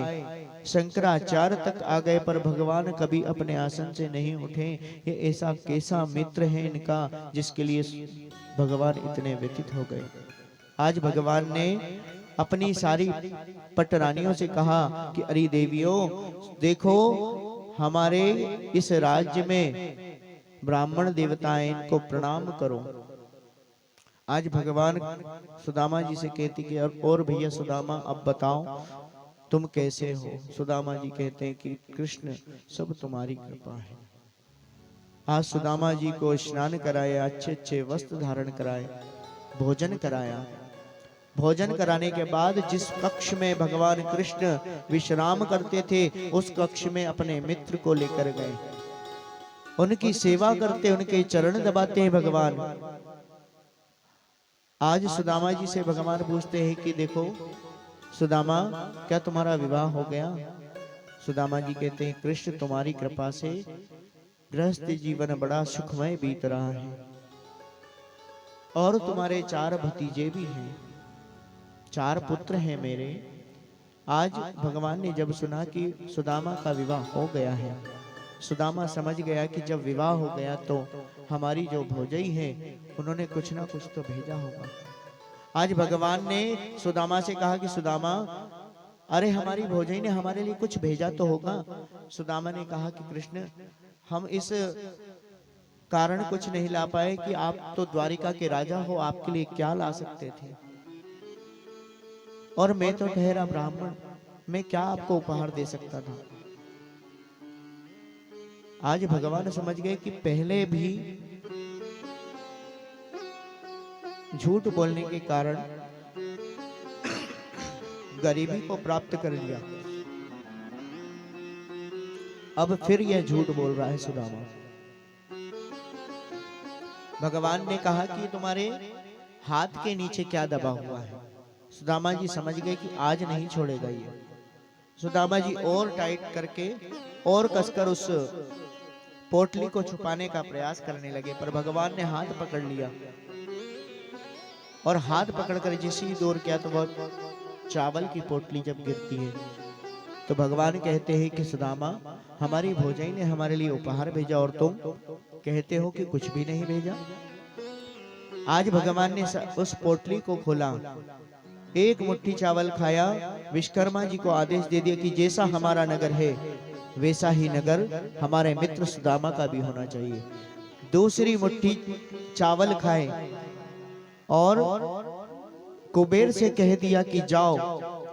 शंकराचार्य तक आ गए, पर भगवान कभी अपने आसन से नहीं उठे। ये ऐसा कैसा मित्र है इनका जिसके लिए भगवान इतने व्यतीत हो गए। आज भगवान ने अपनी सारी पटरानियों से कहा कि अरे देवियों, देखो हमारे इस राज्य में ब्राह्मण देवताएं, इनको प्रणाम करो। आज भगवान सुदामा जी से कहती कि और भैया सुदामा, अब बताओ तुम कैसे हो। सुदामा जी कहते हैं कि कृष्ण सब तुम्हारी कृपा है। आज सुदामा जी को स्नान कराया, अच्छे अच्छे वस्त्र धारण कराए, भोजन कराया। भोजन कराने के बाद जिस कक्ष में भगवान कृष्ण विश्राम करते थे, उस कक्ष में अपने मित्र को लेकर गए। उनकी सेवा करते, उनके चरण दबाते हैं भगवान। आज सुदामा जी से भगवान पूछते हैं कि देखो सुदामा, क्या तुम्हारा विवाह हो गया? सुदामा जी कहते हैं कृष्ण तुम्हारी कृपा से गृहस्थ जीवन बड़ा सुखमय बीत रहा है, और तुम्हारे 4 भतीजे भी हैं, 4 पुत्र हैं मेरे। आज भगवान ने जब सुना कि सुदामा का विवाह हो गया है, सुदामा समझ गया कि जब विवाह हो गया तो हमारी जो भौजाई है उन्होंने कुछ ना कुछ तो भेजा होगा। आज भगवान ने सुदामा से कहा कि सुदामा, अरे हमारी भौजाई ने हमारे लिए कुछ भेजा तो होगा। सुदामा ने कहा कि कृष्ण, हम इस कारण कुछ नहीं ला पाए कि आप तो द्वारिका के राजा हो, आपके लिए क्या ला सकते थे, और मैं तो ठहरा ब्राह्मण, मैं क्या आपको उपहार दे सकता था। आज भगवान समझ गए कि पहले भी झूठ बोलने के कारण गरीबी को प्राप्त कर लिया, अब फिर यह झूठ बोल रहा है सुदामा। भगवान ने कहा कि तुम्हारे हाथ के नीचे क्या दबा हुआ है। सुदामा जी समझ गए कि आज नहीं छोड़ेगा ये। सुदामा जी और टाइट करके और कसकर उस पोटली को छुपाने का प्रयास करने लगे, पर भगवान ने हाथ पकड़ लिया, और हाथ पकड़कर जिसे दूर किया तो वह चावल की पोटली जब गिरती है तो भगवान कहते हैं कि सुदामा, हमारी भौजाई ने हमारे लिए उपहार भेजा और तुम कहते हो कि कुछ भी नहीं भेजा। आज भगवान ने उस पोटली को खोला, एक मुट्ठी चावल खाया, विश्वकर्मा जी को आदेश दे दिया कि जैसा हमारा नगर है वैसा ही नगर हमारे मित्र सुदामा का भी होना चाहिए। दूसरी मुट्ठी चावल खाए और कुबेर से कह दिया कि जाओ,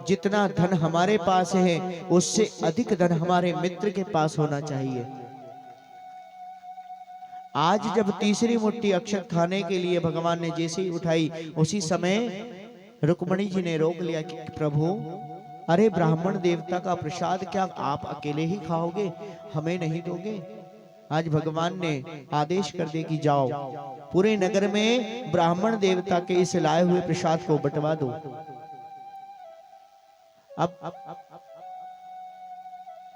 जितना धन हमारे पास है उससे अधिक धन हमारे मित्र के पास होना चाहिए। आज जब तीसरी मुट्ठी अक्षत खाने के लिए भगवान ने जैसे ही उठाई, उसी समय रुक्मणी जी ने रोक लिया कि प्रभु, अरे ब्राह्मण देवता का प्रसाद क्या आप अकेले ही खाओगे, हमें नहीं दोगे? आज भगवान ने आदेश कर दिया कि जाओ, पूरे नगर में ब्राह्मण देवता के इस लाए हुए प्रसाद को बंटवा दो। अब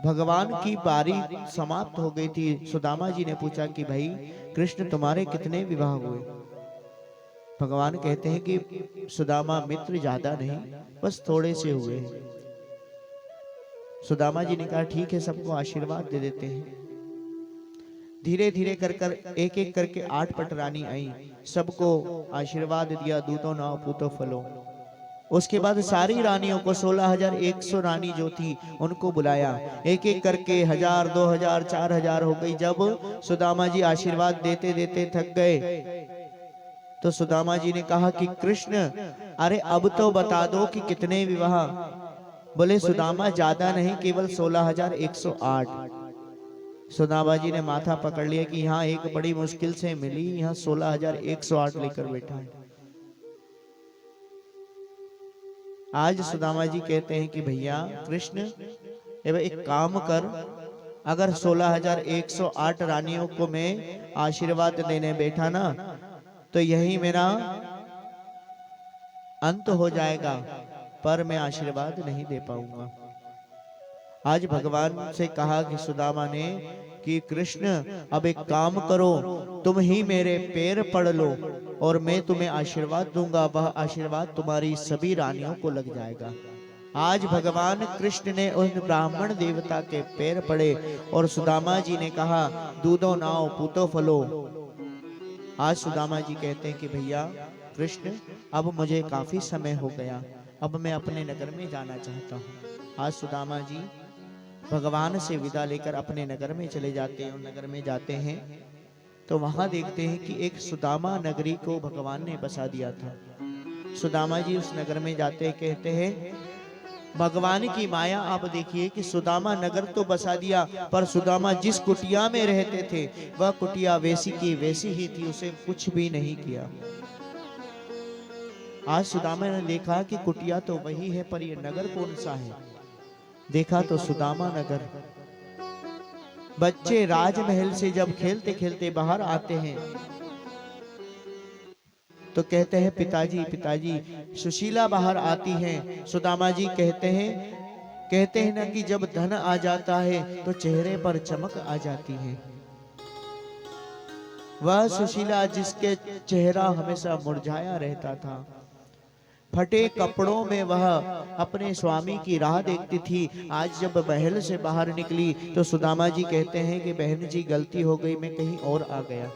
भगवान की बारी समाप्त हो गई थी। सुदामा जी ने पूछा कि भाई कृष्ण, तुम्हारे कितने विवाह हुए? भगवान कहते हैं कि सुदामा मित्र, ज्यादा नहीं, बस थोड़े से हुए। सुदामा जी ने कहा ठीक है, सबको आशीर्वाद दे देते हैं। धीरे धीरे कर कर एक एक करके 8 पटरानी आई, सबको आशीर्वाद दिया, दूतो नाव पूतो फलो। उसके बाद सारी रानियों को 16,100 रानी जो थी उनको बुलाया, एक एक करके 1000, 2000, 4000 हो गई। जब सुदामा जी आशीर्वाद देते देते थक गए तो सुदामा जी ने कहा कि कृष्ण, अरे अब तो बता दो कि कितने विवाह? बोले सुदामा, ज्यादा नहीं, केवल 16,108। सुदामा जी ने माथा पकड़ लिया कि यहाँ एक बड़ी मुश्किल से मिली, यहाँ 16,108 लेकर बैठा है। आज सुदामा जी कहते हैं कि भैया कृष्ण, एक काम कर, अगर 16,108 रानियों को मैं आशीर्वाद देने बैठा ना तो यही मेरा अंत हो जाएगा, पर मैं आशीर्वाद नहीं दे पाऊंगा। आज भगवान से कहा कि सुदामा ने कि कृष्ण, अब एक काम करो, तुम ही मेरे पैर पड़ लो और मैं तुम्हें आशीर्वाद दूंगा, वह आशीर्वाद तुम्हारी सभी रानियों को लग जाएगा। आज भगवान कृष्ण ने उन ब्राह्मण देवता के पैर पड़े और सुदामा जी ने कहा, दूधो नाओ पूतो फलो। आज सुदामा जी कहते हैं कि भैया कृष्ण, अब मुझे काफी समय हो गया, अब मैं अपने नगर में जाना चाहता हूँ। आज सुदामा जी भगवान से विदा लेकर अपने नगर में चले जाते हैं और नगर में जाते हैं तो वहां देखते हैं कि एक सुदामा नगरी को भगवान ने बसा दिया था। सुदामा जी उस नगर में जाते कहते हैं, भगवान की माया आप देखिए कि सुदामा नगर तो बसा दिया, पर सुदामा जिस कुटिया में रहते थे वह कुटिया वैसी की वैसी ही थी, उसे कुछ भी नहीं किया। आज सुदामा ने देखा कि कुटिया तो वही है, पर यह नगर कौन सा है। देखा तो सुदामा नगर। बच्चे राजमहल से जब खेलते खेलते बाहर आते हैं तो कहते हैं, पिताजी पिताजी, सुशीला बाहर आती हैं। सुदामा जी कहते हैं ना कि जब धन आ जाता है तो चेहरे पर चमक आ जाती है। वह सुशीला जिसके चेहरा हमेशा मुरझाया रहता था, फटे कपड़ों में वह अपने स्वामी की राह देखती थी, आज जब महल से बाहर निकली तो सुदामा जी कहते हैं कि बहन जी गलती हो गई, मैं कहीं और आ गया।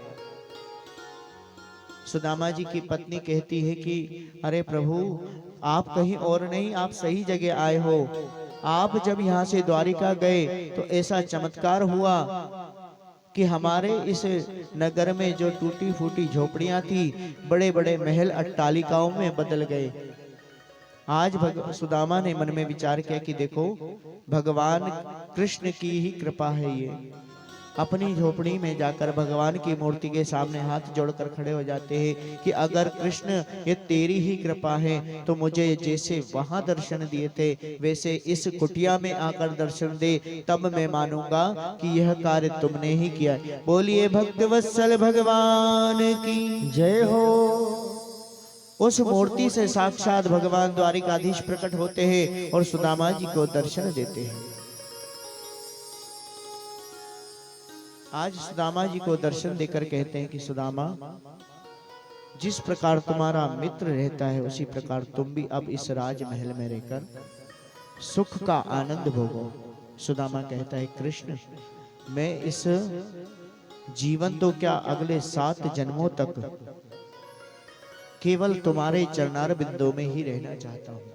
सुदामा जी की पत्नी कहती है कि अरे प्रभु, आप कहीं और नहीं, आप सही जगह आए हो। आप जब यहाँ से द्वारिका गए तो ऐसा चमत्कार हुआ कि हमारे इस नगर में जो टूटी फूटी झोपड़ियां थी बड़े बड़े महल अट्टालिकाओं में बदल गए। आज सुदामा ने मन में विचार किया कि देखो, भगवान कृष्ण की ही कृपा है ये। अपनी झोपड़ी में जाकर भगवान की मूर्ति के सामने हाथ जोड़कर खड़े हो जाते हैं कि अगर कृष्ण ये तेरी ही कृपा है तो मुझे जैसे वहां दर्शन दिए थे वैसे इस कुटिया में आकर दर्शन दे, तब मैं मानूंगा कि यह कार्य तुमने ही किया। बोलिए भक्तवत्सल भगवान की जय हो। उस मूर्ति से साक्षात भगवान द्वारिकाधीश प्रकट होते हैं और सुदामा जी को दर्शन देते हैं। आज सुदामा जी को दर्शन देकर कहते हैं कि सुदामा, जिस प्रकार तुम्हारा मित्र रहता है उसी प्रकार तुम भी अब इस राजमहल में रहकर सुख का आनंद भोगो। सुदामा कहता है, कृष्ण, मैं इस जीवन तो क्या अगले 7 जन्मों तक केवल तुम्हारे चरणार बिंदु में ही रहना चाहता हूं।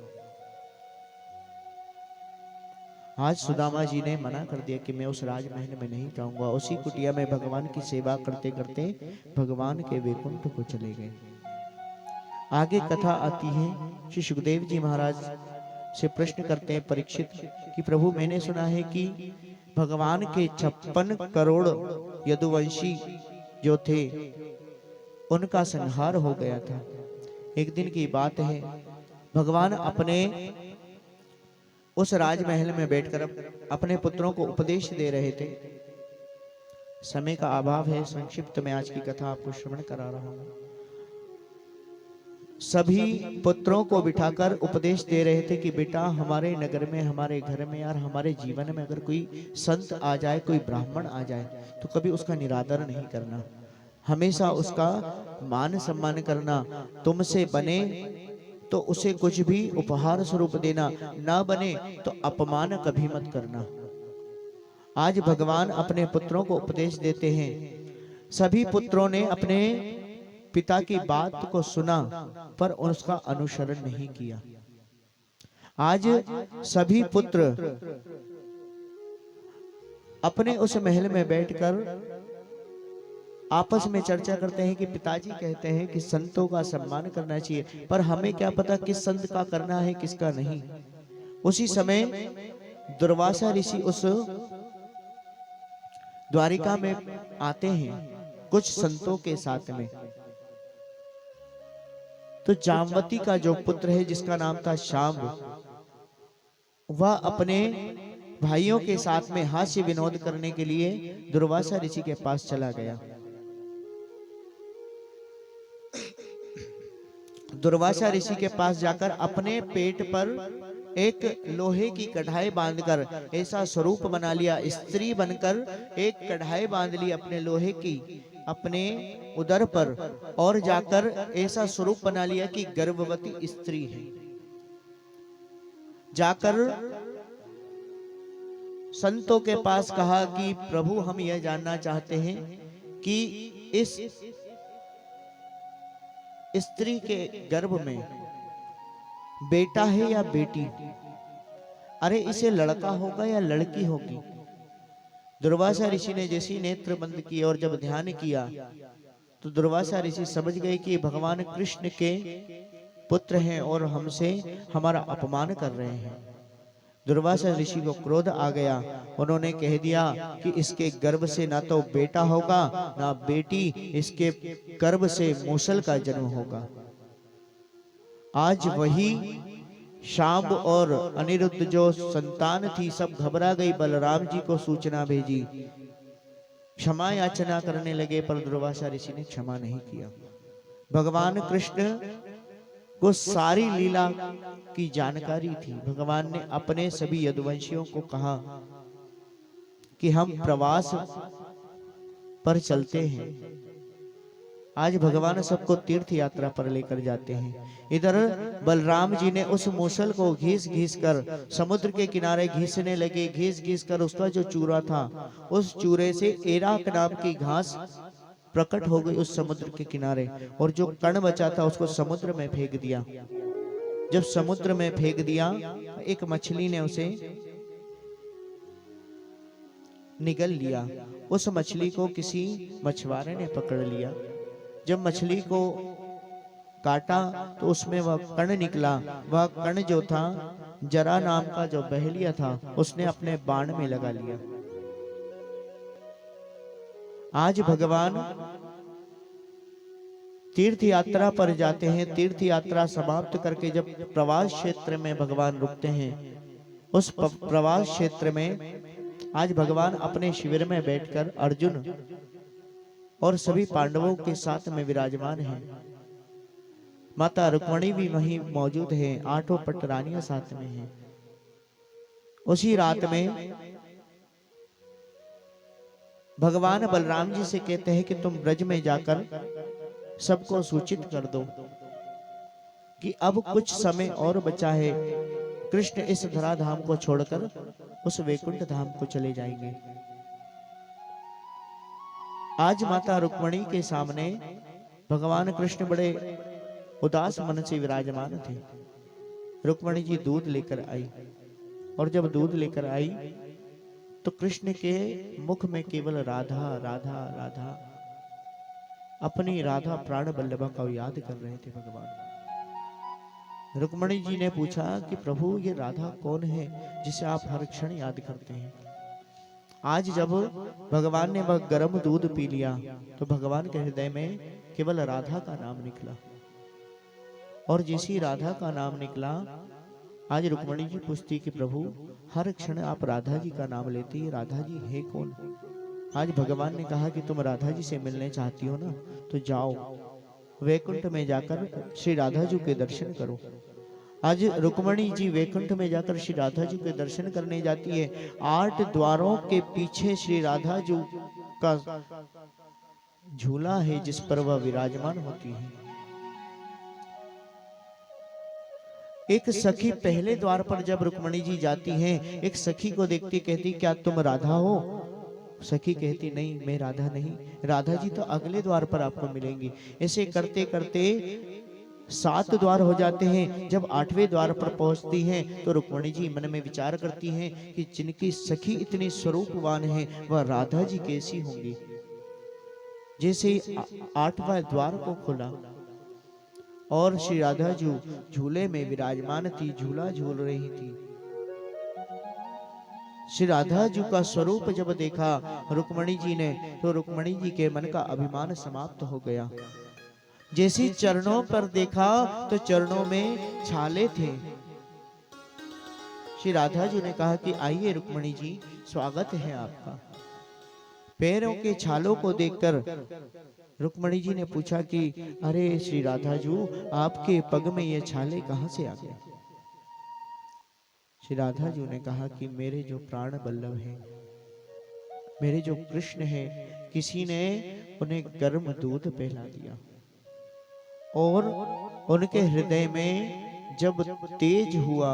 आज सुदामा जी ने मना कर दिया कि मैं उस राजमहल में नहीं जाऊंगा। उसी कुटिया में भगवान की सेवा करते करते भगवान के वैकुंठ को चले गए। आगे कथा आती है, श्री सुखदेव जी महाराज से प्रश्न करते हैं परीक्षित कि प्रभु, मैंने सुना है कि भगवान के 56 करोड़ यदुवंशी जो थे उनका संहार हो गया था। एक दिन की बात है, भगवान अपने उस राजमहल में बैठकर अपने पुत्रों को उपदेश दे रहे थे। समय का अभाव है, संक्षिप्त में आज की कथा आपको श्रवण करा रहा हूं। सभी पुत्रों को बिठाकर उपदेश दे रहे थे कि बेटा, हमारे नगर में, हमारे घर में और हमारे जीवन में अगर कोई संत आ जाए, कोई ब्राह्मण आ जाए तो कभी उसका निरादर नहीं करना, हमेशा उसका मान सम्मान करना। तुमसे बने तो उसे कुछ भी उपहार स्वरूप देना, ना बने तो अपमान कभी मत करना। आज भगवान अपने पुत्रों को उपदेश देते हैं। सभी पुत्रों ने अपने पिता की बात को सुना पर उसका अनुसरण नहीं किया। आज सभी पुत्र अपने उस महल में बैठकर आपस में चर्चा करते हैं कि पिताजी कहते हैं कि संतों का सम्मान करना चाहिए, पर हमें क्या पता किस संत का करना है किसका नहीं। उसी समय दुर्वासा ऋषि उस द्वारिका में आते हैं कुछ संतों के साथ में। तो जामवती का जो पुत्र है जिसका नाम था शाम, वह अपने भाइयों के साथ में हास्य विनोद करने के लिए दुर्वासा ऋषि के पास चला गया। दुर्वासा ऋषि के पास जाकर अपने पेट पर एक लोहे की कढ़ाई बांधकर ऐसा स्वरूप बना लिया, स्त्री बनकर एक कढ़ाई बांध ली अपने लोहे की अपने उदर पर, और जाकर ऐसा स्वरूप बना लिया कि गर्भवती स्त्री है। जाकर संतों के पास कहा कि प्रभु हम यह जानना चाहते हैं कि इस स्त्री के गर्भ में बेटा है या बेटी। अरे इसे लड़का होगा या लड़की होगी। दुर्वासा ऋषि ने जैसी नेत्र बंद किए और जब ध्यान किया तो दुर्वासा ऋषि समझ गए कि भगवान कृष्ण के पुत्र हैं और हमसे हमारा अपमान कर रहे हैं। दुर्वासा ऋषि को क्रोध आ गया। उन्होंने कह दिया कि इसके गर्भ से ना तो बेटा होगा ना बेटी, इसके गर्भ से मूसल का जन्म होगा। आज वही शांब और अनिरुद्ध जो संतान थी सब घबरा गई, बलराम जी को सूचना भेजी, क्षमा याचना करने लगे, पर दुर्वासा ऋषि ने क्षमा नहीं किया। भगवान कृष्ण को सारी लीला की जानकारी थी। भगवान ने अपने सभी यदुवंशियों को कहा कि हम प्रवास पर चलते हैं। आज भगवान सबको तीर्थ यात्रा पर लेकर जाते हैं। इधर बलराम जी ने उस मूसल को घीस घीस कर समुद्र के किनारे घीसने लगे। घीस घीस कर उसका जो चूरा था, उस चूरे से एराक नाम की घास प्रकट हो गई उस समुद्र के किनारे, और जो कण बचा था उसको समुद्र में फेंक दिया। जब समुद्र में फेंक दिया, एक मछली ने उसे निगल लिया। उस मछली को किसी मछुआरे ने पकड़ लिया। जब मछली को काटा तो उसमें वह कण निकला। वह कण जो था, जरा नाम का जो बहेलिया था, उसने अपने बाण में लगा लिया। आज भगवान तीर्थ यात्रा पर जाते हैं। तीर्थ यात्रा समाप्त करके जब प्रवास क्षेत्र में भगवान रुकते हैं, उस प्रवास क्षेत्र में आज भगवान अपने शिविर में बैठकर अर्जुन और सभी पांडवों के साथ में विराजमान हैं। माता रुक्मिणी भी वहीं मौजूद है, 8 पटरानियां साथ में हैं। उसी रात में भगवान बलराम जी से कहते हैं कि तुम ब्रज में जाकर सबको सूचित कर दो कि अब कुछ समय और बचा है। कृष्ण इस धराधाम को छोड़कर उस वैकुंठ धाम को चले जाएंगे। आज माता रुक्मिणी के सामने भगवान कृष्ण बड़े उदास मन से विराजमान थे। रुक्मिणी जी दूध लेकर आई, और जब दूध लेकर आई तो कृष्ण के मुख में केवल राधा राधा राधा, अपनी राधा प्राण बल्लभा का याद कर रहे थे भगवान। रुक्मिणी जी ने पूछा कि प्रभु ये राधा कौन है जिसे आप हर क्षण याद करते हैं। आज जब भगवान ने वह गर्म दूध पी लिया तो भगवान के हृदय में केवल राधा का नाम निकला, और जैसी राधा का नाम निकला, आज रुक्मिणी जी पूछती कि प्रभु हर क्षण आप राधा जी का नाम लेती है, राधा जी है कौन? आज भगवान ने कहा कि तुम राधा जी से मिलने चाहती हो ना, तो जाओ वैकुंठ में जाकर श्री राधा जी के दर्शन करो। आज रुक्मिणी जी वैकुंठ में जाकर श्री राधा जी के दर्शन करने जाती है। 8 द्वारों के पीछे श्री राधा जी का झूला है जिस पर वह विराजमान होती है। एक सखी पहले द्वार पर जब रुक्मिणी जी जाती हैं, एक सखी को देखती, कहती क्या तुम राधा हो? सखी कहती नहीं, मैं राधा नहीं, राधा जी तो अगले द्वार पर आपको मिलेंगी। ऐसे करते करते 7 द्वार हो जाते हैं। जब 8वें द्वार पर पहुंचती हैं तो रुक्मिणी जी मन में विचार करती हैं कि जिनकी सखी इतनी स्वरूपवान है वह राधा जी कैसी होंगी। जैसे 8वां द्वार को खोला और श्री राधा जी झूले में विराजमान थी, झूला झूल रही थी। श्री राधा जी का स्वरूप जब देखा रुक्मिणी जी ने, तो रुक्मिणी जी के मन का अभिमान समाप्त हो गया। जैसी चरणों पर देखा तो चरणों में छाले थे। श्री राधा जी ने कहा कि आइए रुक्मिणी जी, स्वागत है आपका। पैरों के छालों को देखकर रुक्मिणी जी ने पूछा कि अरे श्री राधा जी, आपके पग में ये छाले कहां से आ गए? श्री राधा जी ने कहा कि मेरे जो प्राण बल्लभ हैं, मेरे जो कृष्ण हैं, किसी ने उन्हें गर्म दूध पिला दिया और उनके हृदय में जब तेज हुआ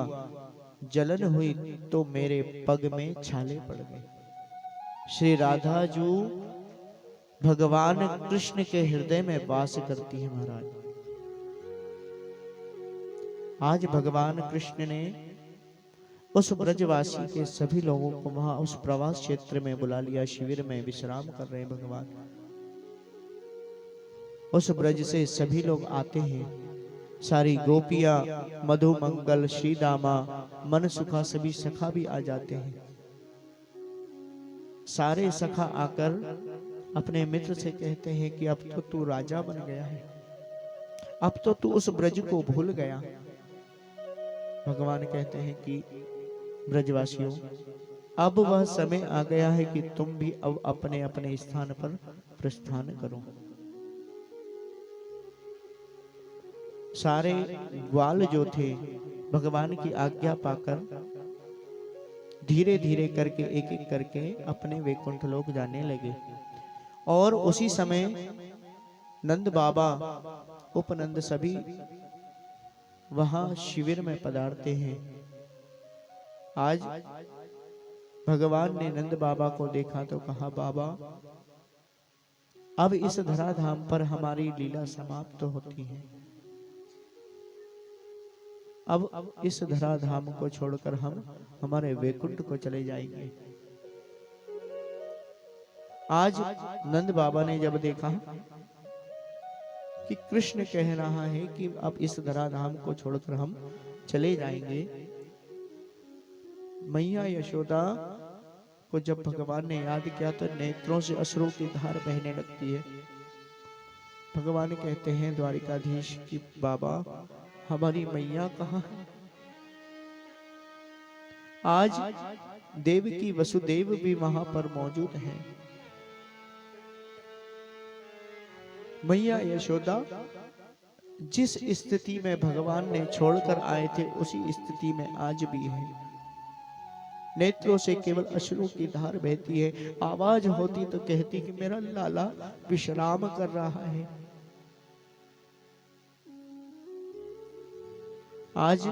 जलन हुई तो मेरे पग में छाले पड़ गए। श्री राधा जू भगवान कृष्ण के हृदय में वास करती है महाराज। आज भगवान कृष्ण ने उस ब्रजवासी के सभी लोगों को वहां उस प्रवास क्षेत्र में बुला लिया। शिविर में विश्राम कर रहे हैं भगवान। उस ब्रज से सभी लोग आते हैं। सारी गोपियां, मधुमंगल, श्री दामा, मन सुखा, सभी सखा भी आ जाते हैं। सारे सखा आकर अपने मित्र से कहते हैं कि अब तो तू राजा बन गया है, अब तो तू उस ब्रज को भूल गया। भगवान कहते हैं कि ब्रजवासियों, अब वह समय आ गया है कि तुम भी अब अपने अपने स्थान पर प्रस्थान करो। सारे ग्वाल जो थे भगवान की आज्ञा पाकर धीरे धीरे करके एक एक करके अपने वैकुंठ लोक जाने लगे। और उसी समय नंद बाबा, उपनंद सभी वहां शिविर में पधारते हैं। आज भगवान ने नंद बाबा को देखा तो कहा, बाबा अब इस धराधाम पर हमारी लीला समाप्त होती है। अब इस धराधाम को छोड़कर हम हमारे वैकुंठ को चले जाएंगे। आज नंद बाबा ने जब देखा कि कृष्ण कह रहा है कि अब इस धराधाम को छोड़कर हम चले जाएंगे, मैया यशोदा को जब भगवान ने याद किया तो नेत्रों से अश्रु की धार बहने लगती है। भगवान कहते हैं द्वारिकाधीश की, बाबा हमारी मैया कहाँ है? आज देवकी वसुदेव भी वहां पर मौजूद हैं। मैया यशोदा जिस स्थिति में भगवान ने छोड़कर आए थे उसी स्थिति में आज भी है। नेत्रों से केवल अश्रु की धार बहती है। आवाज होती तो कहती कि मेरा लाला विश्राम कर रहा है। आज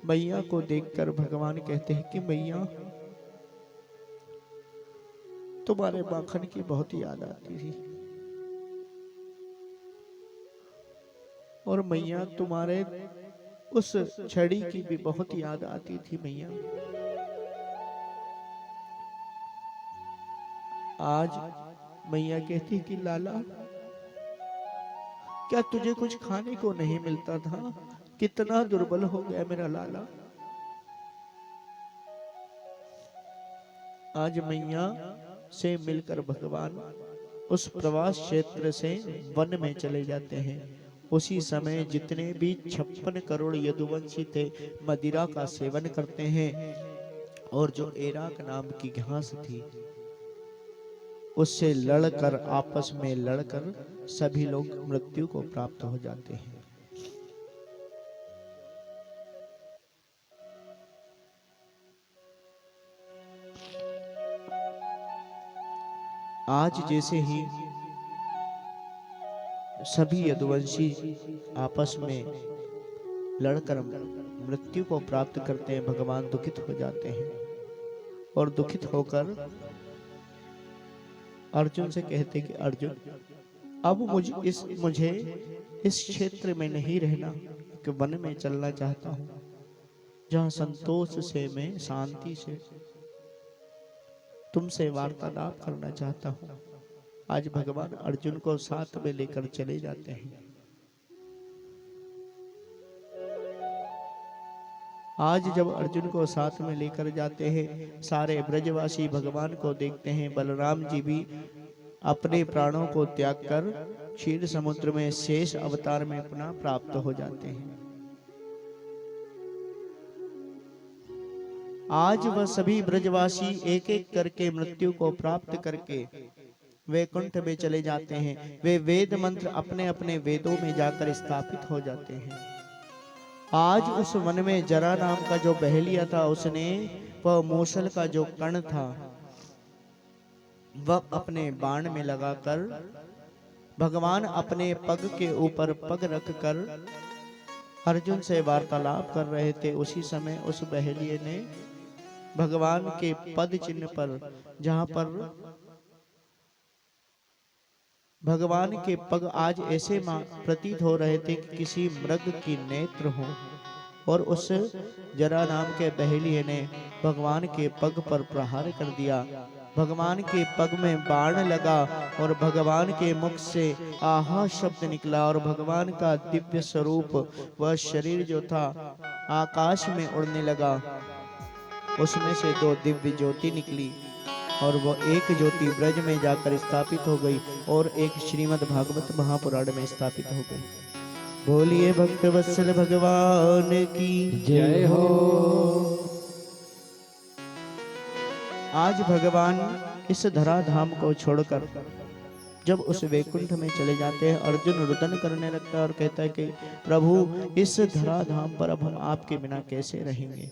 मैया को देखकर भगवान कहते हैं कि मैया तुम्हारे माखन की बहुत याद आती थी, और मैया तुम्हारे उस छड़ी की भी बहुत याद आती थी। मैया आज मैया कहती कि लाला क्या तुझे कुछ खाने को नहीं मिलता था? कितना दुर्बल हो गया मेरा लाला। आज मैया से मिलकर भगवान उस प्रवास क्षेत्र से वन में चले जाते हैं। उसी समय जितने भी 56 करोड़ यदुवंशी थे मदिरा का सेवन करते हैं, और जो एराक नाम की घास थी उससे लड़कर, आपस में लड़कर सभी लोग मृत्यु को प्राप्त हो जाते हैं। आज जैसे ही सभी यदुवंशी आपस में लड़कर मृत्यु को प्राप्त करते हैं, भगवान दुखित हो जाते हैं और दुखित होकर अर्जुन से कहते कि अर्जुन अब मुझे इस क्षेत्र में नहीं रहना, कि वन में चलना चाहता हूं, जहां संतोष से मैं शांति से तुमसे वार्तालाप करना चाहता हूं। आज भगवान अर्जुन को साथ में लेकर चले जाते हैं। आज जब अर्जुन को साथ में लेकर जाते हैं, सारे ब्रजवासी भगवान को देखते हैं। बलराम जी भी अपने प्राणों को त्याग कर क्षीर समुद्र में शेष अवतार में पुनः प्राप्त हो जाते हैं। आज वह सभी ब्रजवासी एक एक करके मृत्यु को प्राप्त करके वैकुंठ में चले जाते हैं। वे वेद मंत्र अपने अपने वेदों में जाकर स्थापित हो जाते हैं। आज उस वन में जरा नाम का जो बहेलिया था, उसने वह मूसल का जो कण था वह अपने बाण में लगाकर भगवान अपने पग के ऊपर पग रखकर अर्जुन से वार्तालाप कर रहे थे। उसी समय उस बहेलिये ने भगवान के पद चिन्ह पर, जहां पर भगवान के पग आज ऐसे प्रतीत हो रहे थे कि किसी मृग की नेत्र हो, और उस जरा नाम के बहेलिये ने भगवान के पग पर प्रहार कर दिया। भगवान के पग में बाण लगा और भगवान के मुख से आहा शब्द निकला, और भगवान का दिव्य स्वरूप वह शरीर जो था आकाश में उड़ने लगा। उसमें से दो दिव्य ज्योति निकली और वो एक ज्योति ब्रज में जाकर स्थापित हो गई और एक श्रीमद् भागवत महापुराण में स्थापित हो गई। बोलिए भक्त वत्सल भगवान की जय हो। आज भगवान इस धराधाम को छोड़कर जब उस वैकुंठ में चले जाते हैं, अर्जुन रुदन करने लगता है और कहता है कि प्रभु इस धराधाम पर अब हम आपके बिना कैसे रहेंगे।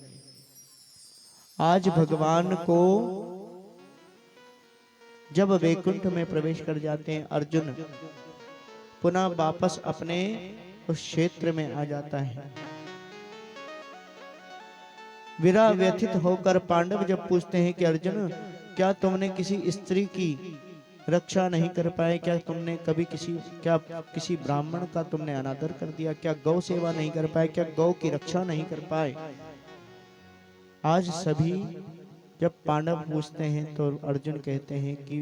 आज भगवान को जब वैकुंठ में प्रवेश कर जाते हैं, अर्जुन पुनः वापस अपने उस क्षेत्र में आ जाता है। विरह व्यथित होकर पांडव जब पूछते हैं कि अर्जुन क्या तुमने किसी स्त्री की रक्षा नहीं कर पाए, क्या तुमने कभी किसी ब्राह्मण का तुमने अनादर कर दिया, क्या गौ सेवा नहीं कर पाए, क्या गौ की रक्षा नहीं कर पाए। आज सभी जब पांडव पूछते हैं तो अर्जुन कहते हैं कि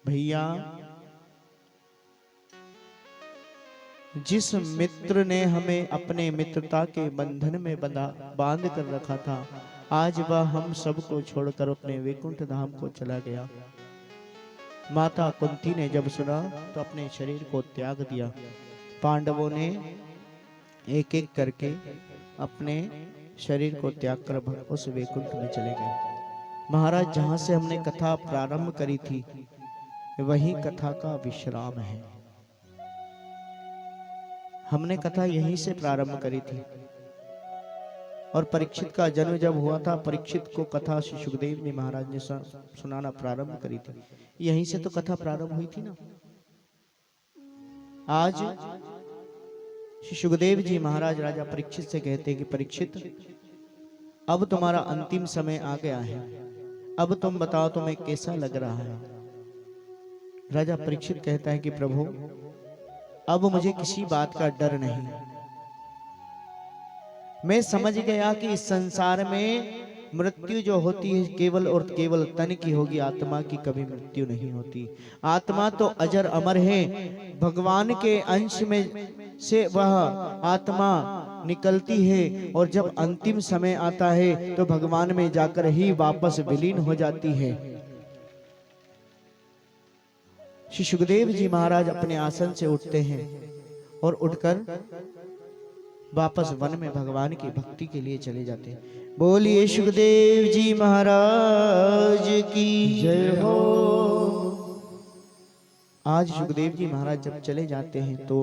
भैया जिस मित्र ने हमें अपने मित्रता के बंधन में बांध कर रखा था, आज वह हम सबको छोड़कर अपने वैकुंठ धाम को चला गया। माता कुंती ने जब सुना तो अपने शरीर को त्याग दिया। पांडवों ने एक एक करके अपने शरीर को त्याग कर उस वैकुंठ में चले गए। महाराज जहां से हमने कथा प्रारंभ करी थी वही कथा का विश्राम है। हमने कथा यहीं से प्रारंभ करी थी और परीक्षित का जन्म जब हुआ था, परीक्षित को कथा श्री सुखदेव जी महाराज ने सुनाना प्रारंभ करी थी। यहीं से तो कथा प्रारंभ हुई थी ना। आज श्री सुखदेव जी महाराज राजा परीक्षित से कहते हैं कि परीक्षित अब तुम्हारा अंतिम समय आ गया है, अब तुम बताओ तुम्हें कैसा लग रहा है। राजा परीक्षित कहता है कि प्रभु अब मुझे किसी बात का डर नहीं, मैं समझ गया कि इस संसार में मृत्यु जो होती है केवल और केवल तन की होगी, आत्मा की कभी मृत्यु नहीं होती। आत्मा तो अजर अमर है, भगवान के अंश में से वह आत्मा निकलती है और जब अंतिम समय आता है तो भगवान में जाकर ही वापस विलीन हो जाती है। श्री सुखदेव जी महाराज अपने आसन से उठते हैं और उठकर वापस वन में भगवान की भक्ति के लिए चले जाते हैं। बोलिए सुखदेव जी महाराज की जय हो। आज सुखदेव जी महाराज जब चले जाते हैं तो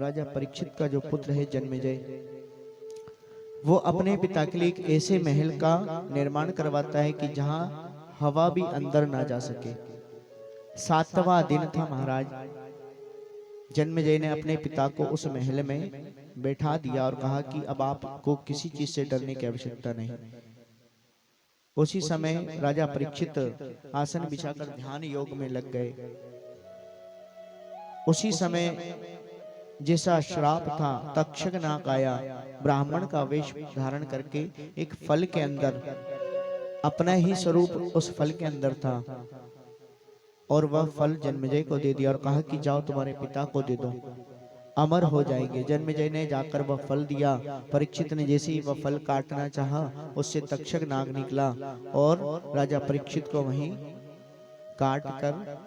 राजा परीक्षित का जो पुत्र है जन्मेजय, वो अपने पिता के लिए एक ऐसे महल का निर्माण करवाता है कि जहां हवा भी अंदर ना जा सके। 7वां दिन था महाराज। जन्मेजय ने अपने पिता को उस महल में बैठा दिया और कहा कि अब आपको किसी चीज से डरने की आवश्यकता नहीं। उसी समय राजा परीक्षित आसन बिछाकर ध्यान योग में लग गए। उसी समय जैसा श्राप था, तक्षक नाग आया, ब्राह्मण का वेश धारण करके एक फल के अंदर अपना ही स्वरूप उस फल के अंदर था और वह फल जन्मेजय को दे दिया और कहा कि जाओ तुम्हारे पिता को दे दो, अमर हो जाएंगे। जन्मेजय ने जाकर वह फल दिया। परीक्षित ने जैसे ही वह फल काटना चाहा, उससे तक्षक नाग निकला और राजा परीक्षित को वहीं काट कर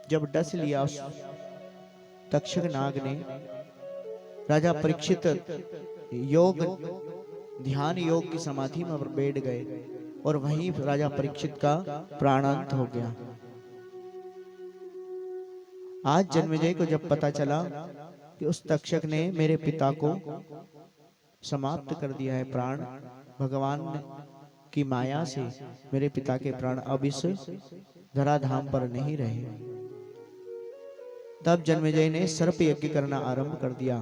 जब डस लिया उस तक्षक नाग ने, राजा परीक्षित योग ध्यान योग की समाधि में बैठ गए और वहीं राजा परीक्षित का प्राणांत हो गया। आज जन्मेजय को जब पता चला कि उस तक्षक ने मेरे पिता को समाप्त कर दिया है, प्राण भगवान की माया से मेरे पिता के प्राण अब इस धराधाम पर नहीं रहे, तब जन्मेजय ने सर्प यज्ञ करना आरंभ कर दिया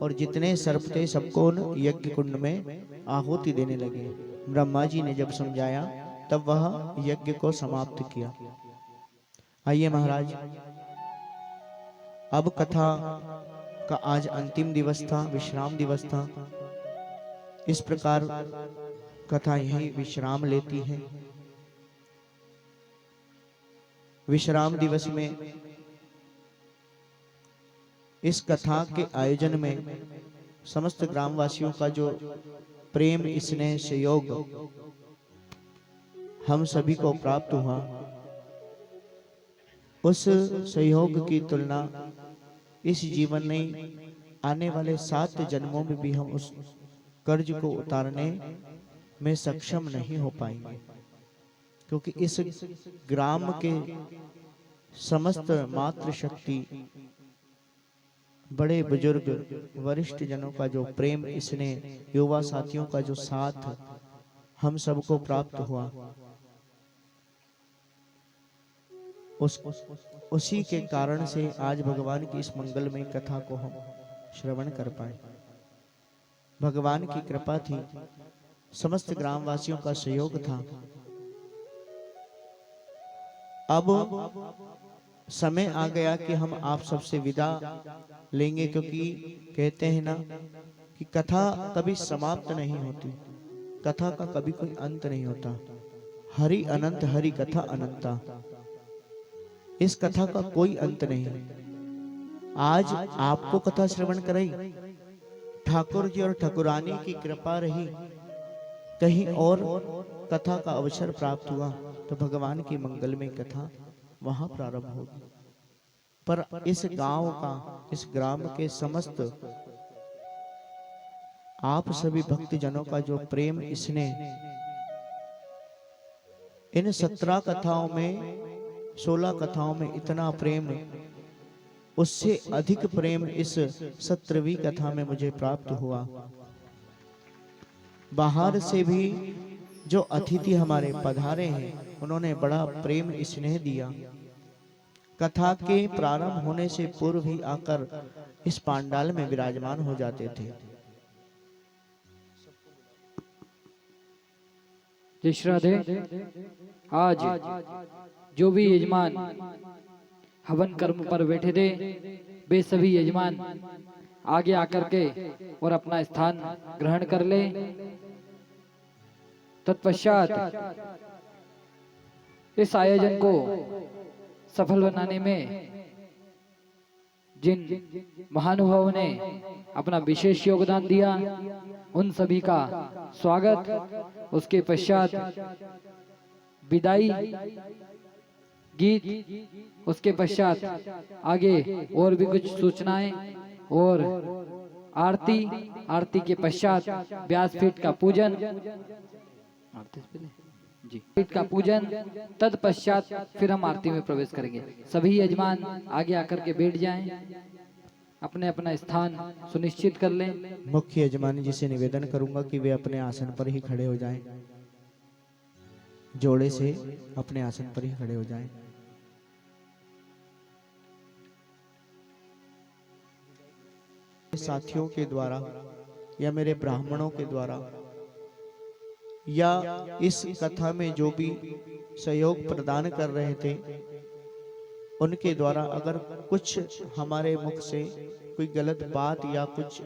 और जितने सर्प थे सबको उन यज्ञ कुंड में आहुति देने लगे। ब्रह्मा जी ने जब समझाया तब वह यज्ञ को समाप्त किया। आइए महाराज, अब कथा का आज अंतिम दिवस था, विश्राम दिवस था। इस प्रकार कथा यही विश्राम लेती है। विश्राम दिवस में इस कथा के आयोजन में समस्त ग्रामवासियों का जो प्रेम, स्नेह, सहयोग हम सभी को प्राप्त हुआ, उस सहयोग की तुलना इस जीवन में आने वाले 7 जन्मों में भी हम उस कर्ज को उतारने में सक्षम नहीं हो पाएंगे, क्योंकि इस ग्राम के समस्त मातृशक्ति, बड़े बुजुर्ग, वरिष्ठ जनों का जो प्रेम, स्नेह, युवा साथियों का जो साथ हम सबको प्राप्त हुआ, उसी के कारण से आज भगवान की इस मंगलमय कथा को हम श्रवण कर पाए। भगवान की कृपा थी, समस्त ग्रामवासियों का सहयोग था। अब समय आ गया कि हम आप सबसे विदा लेंगे, क्योंकि कहते हैं ना कि कथा कभी समाप्त नहीं होती, कथा का कभी कोई अंत नहीं होता। हरि अनंत, हरि कथा अनंता। इस कथा का कोई अंत नहीं। आज आपको कथा श्रवण कराई, ठाकुर जी और ठाकुरानी की कृपा रही, कहीं और कथा का अवसर प्राप्त हुआ तो भगवान की मंगलमय कथा वहां प्रारंभ होगी। पर इस गांव का, इस ग्राम के समस्त आप सभी भक्त जनों का जो प्रेम, स्नेह, इन 17 कथाओं में, 16 कथाओं में इतना प्रेम, उससे अधिक प्रेम इस 17वीं कथा में मुझे प्राप्त हुआ। बाहर से भी जो अतिथि हमारे पधारे हैं, उन्होंने बड़ा प्रेम, स्नेह दिया। कथा के प्रारंभ होने से पूर्व ही आकर इस पांडाल में विराजमान हो जाते थे। जय श्री राधे। आज जो भी यजमान हवन कर्म पर बैठे थे, वे सभी यजमान आगे आकर के और अपना स्थान ग्रहण कर ले। तत्पश्चात इस आयोजन को सफल बनाने में जिन महानुभावों ने अपना विशेष योगदान दिया, उन सभी का स्वागत। उसके पश्चात विदाई गीत, उसके पश्चात आगे और भी कुछ सूचनाएं और आरती के पश्चात व्यासपीठ का पूजन, जी पीठ का पूजन, तत्पश्चात फिर हम आरती में प्रवेश करेंगे। सभी यजमान आगे आकर के बैठ जाएं, अपने अपना स्थान सुनिश्चित कर लें। मुख्य यजमान जी से निवेदन करूंगा कि वे अपने आसन पर ही खड़े हो जाएं, जोड़े से अपने आसन पर ही खड़े हो जाएं। साथियों के द्वारा या मेरे ब्राह्मणों के द्वारा या इस कथा में जो भी सहयोग प्रदान कर रहे थे, उनके द्वारा अगर कुछ हमारे मुख से कोई गलत बात या कुछ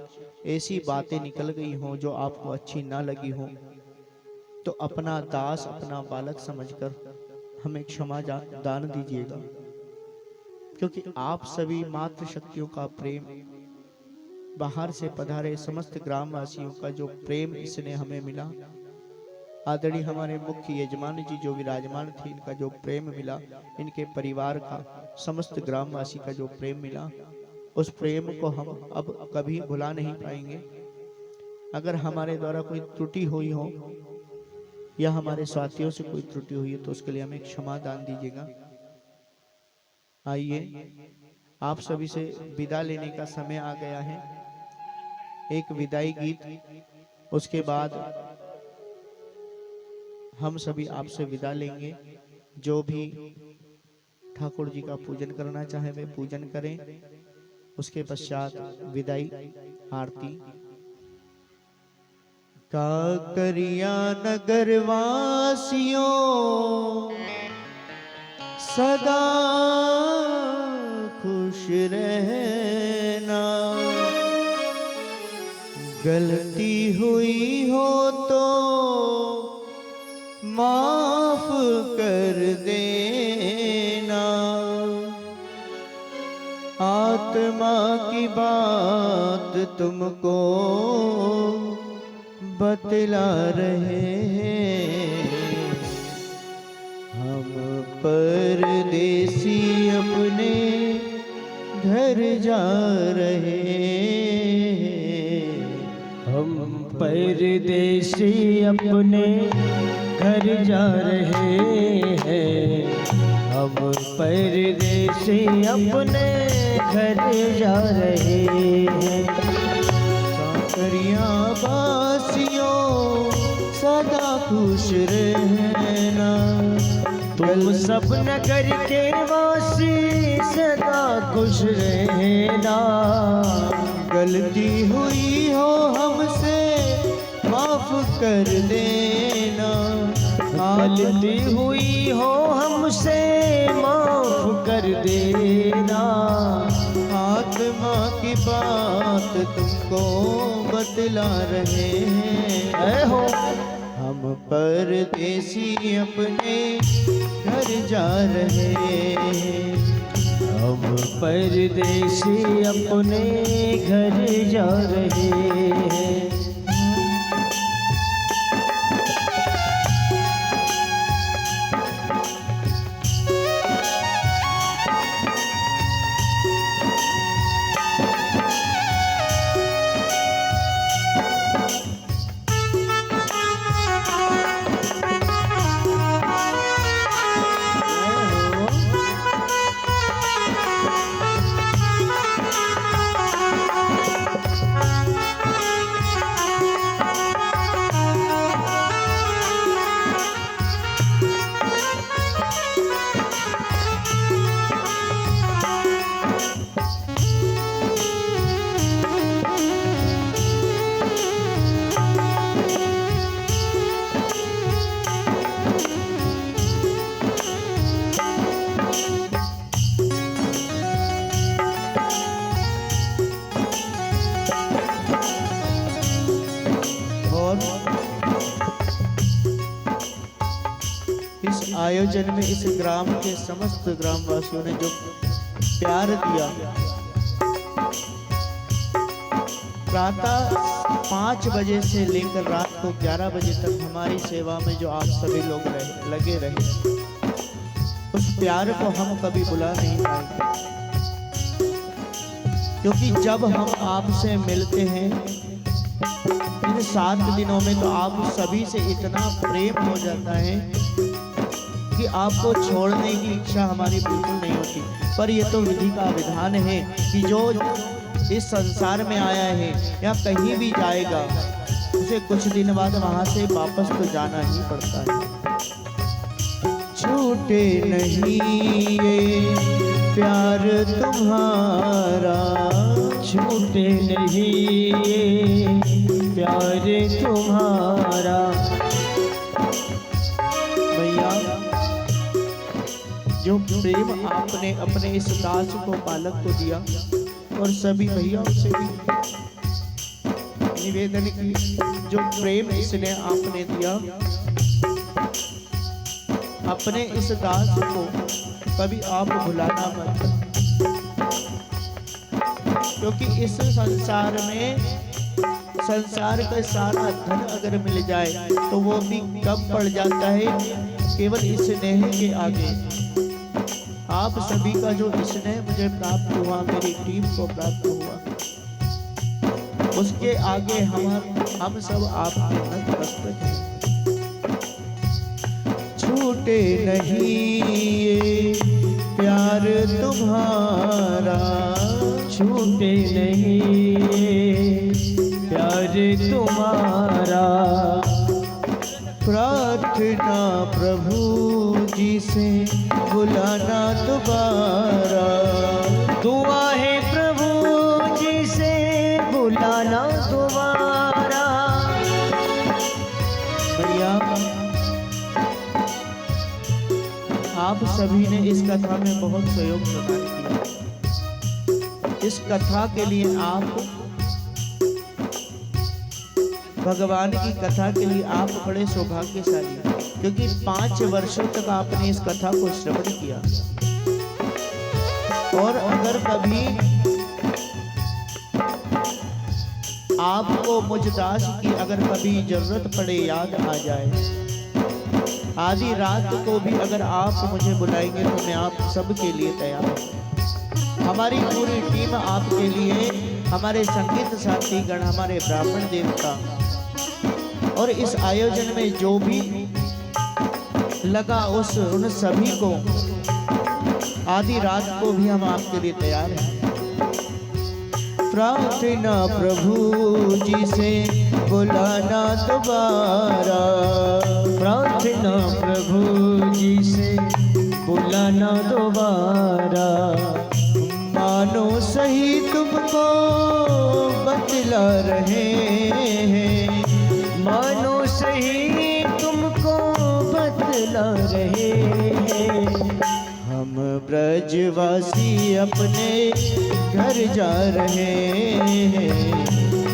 ऐसी बातें निकल गई हो जो आपको अच्छी ना लगी हो, तो अपना दास, अपना बालक समझकर हमें क्षमा दान दीजिएगा, क्योंकि आप सभी मातृशक्तियों का प्रेम, बाहर से पधारे समस्त ग्रामवासियों का जो प्रेम स्नेह हमें मिला, आदरणीय हमारे मुख्य यजमान जी जो विराजमान थे, इनका जो प्रेम मिला, इनके परिवार का, समस्त ग्रामवासी का जो प्रेम मिला, उस प्रेम को हम अब कभी भुला नहीं पाएंगे। अगर हमारे द्वारा कोई त्रुटि हुई हो या हमारे साथियों से कोई त्रुटि हुई है तो उसके लिए हमें क्षमा दान दीजिएगा। आइए, आप सभी से विदा लेने का समय आ गया है। एक विदाई गीत, उसके बाद हम सभी आपसे विदा लेंगे। जो भी ठाकुर जी का पूजन करना चाहे वे पूजन करें। उसके पश्चात विदाई आरती। काकरिया नगर वासियों सदा खुश रहना, गलती हुई हो तो माफ कर देना। आत्मा की बात तुमको बतला रहे हैं, हम परदेसी अपने घर जा रहे हैं। हम परदेसी अपने घर जा रहे हैं, हम परदेसी अपने घर जा रहे हैं। काकरिया वासियों सदा खुश रहना, तुम सब नगर के वासी सदा खुश रहना। गलती हुई हो हमसे माफ कर देना। गलती हुई हो हमसे माफ कर देना। आत्मा की बात तुमको बतला रहे हैं, हो हम परदेसी अपने घर जा रहे हैं। हम परदेसी अपने घर जा रहे हैं। आयोजन में इस ग्राम के समस्त ग्रामवासियों ने जो प्यार दिया, प्रातः 5 बजे से लेकर रात को 11 बजे तक हमारी सेवा में जो आप सभी लोग लगे रहे, उस प्यार को हम कभी भुला नहीं पाएंगे। क्योंकि जब हम आपसे मिलते हैं इन 7 दिनों में, तो आप सभी से इतना प्रेम हो जाता है कि आपको छोड़ने की इच्छा हमारी बिल्कुल नहीं होती। पर ये तो विधि का विधान है कि जो इस संसार में आया है या कहीं भी जाएगा, उसे कुछ दिन बाद वहां से वापस तो जाना ही पड़ता है। छूटे नहीं ये प्यार तुम्हारा, छूटे नहीं ये प्यार तुम्हारा। भैया, जो प्रेम आपने अपने इस दास को, बालक को दिया, और सभी भैया से भी निवेदन की, जो प्रेम इसने आपने दिया, अपने इस दास को कभी आप भुलाना मत। क्योंकि इस संसार में, संसार का सारा धन अगर मिल जाए तो वो भी कम पड़ जाता है केवल इस स्नेह के आगे। आप सभी का जो स्नेह मुझे प्राप्त हुआ, मेरी टीम को प्राप्त हुआ, उसके आगे हम सब आपके नतमस्तक हैं। छूटे नहीं ये प्यार तुम्हारा, छूटे नहीं ये प्यार तुम्हारा। प्रार्थना प्रभु जी से बुलाना दोबारा। दुआ है प्रभु जी से बुलाना दोबारा। भैया आप सभी ने इस कथा में बहुत सहयोग प्रदान किया। इस कथा के लिए आप, भगवान की कथा के लिए आप बड़े सौभाग्यशाली हैं, क्योंकि 5 वर्षों तक आपने इस कथा को श्रवण किया। और अगर कभी आपको मुझ दास की अगर कभी जरूरत पड़े, याद आ जाए, आधी रात को भी अगर आप मुझे बुलाएंगे तो मैं आप सबके लिए तैयार हूँ। हमारी पूरी टीम आपके लिए, हमारे संगीत साथी गण, हमारे ब्राह्मण देवता, और इस आयोजन में जो भी लगा उन सभी को, आधी रात को भी हम आपके लिए तैयार हैं। प्रार्थना प्रभु जी से बुलाना दोबारा। प्रार्थना प्रभु जी से बुलाना दोबारा। मानो सही तुमको बतला रहे हैं, मानो सही तुमको बतला रहे हैं। हम ब्रजवासी अपने घर जा रहे हैं,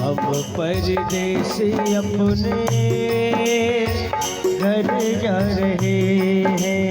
हम परदेसी अपने घर जा रहे हैं।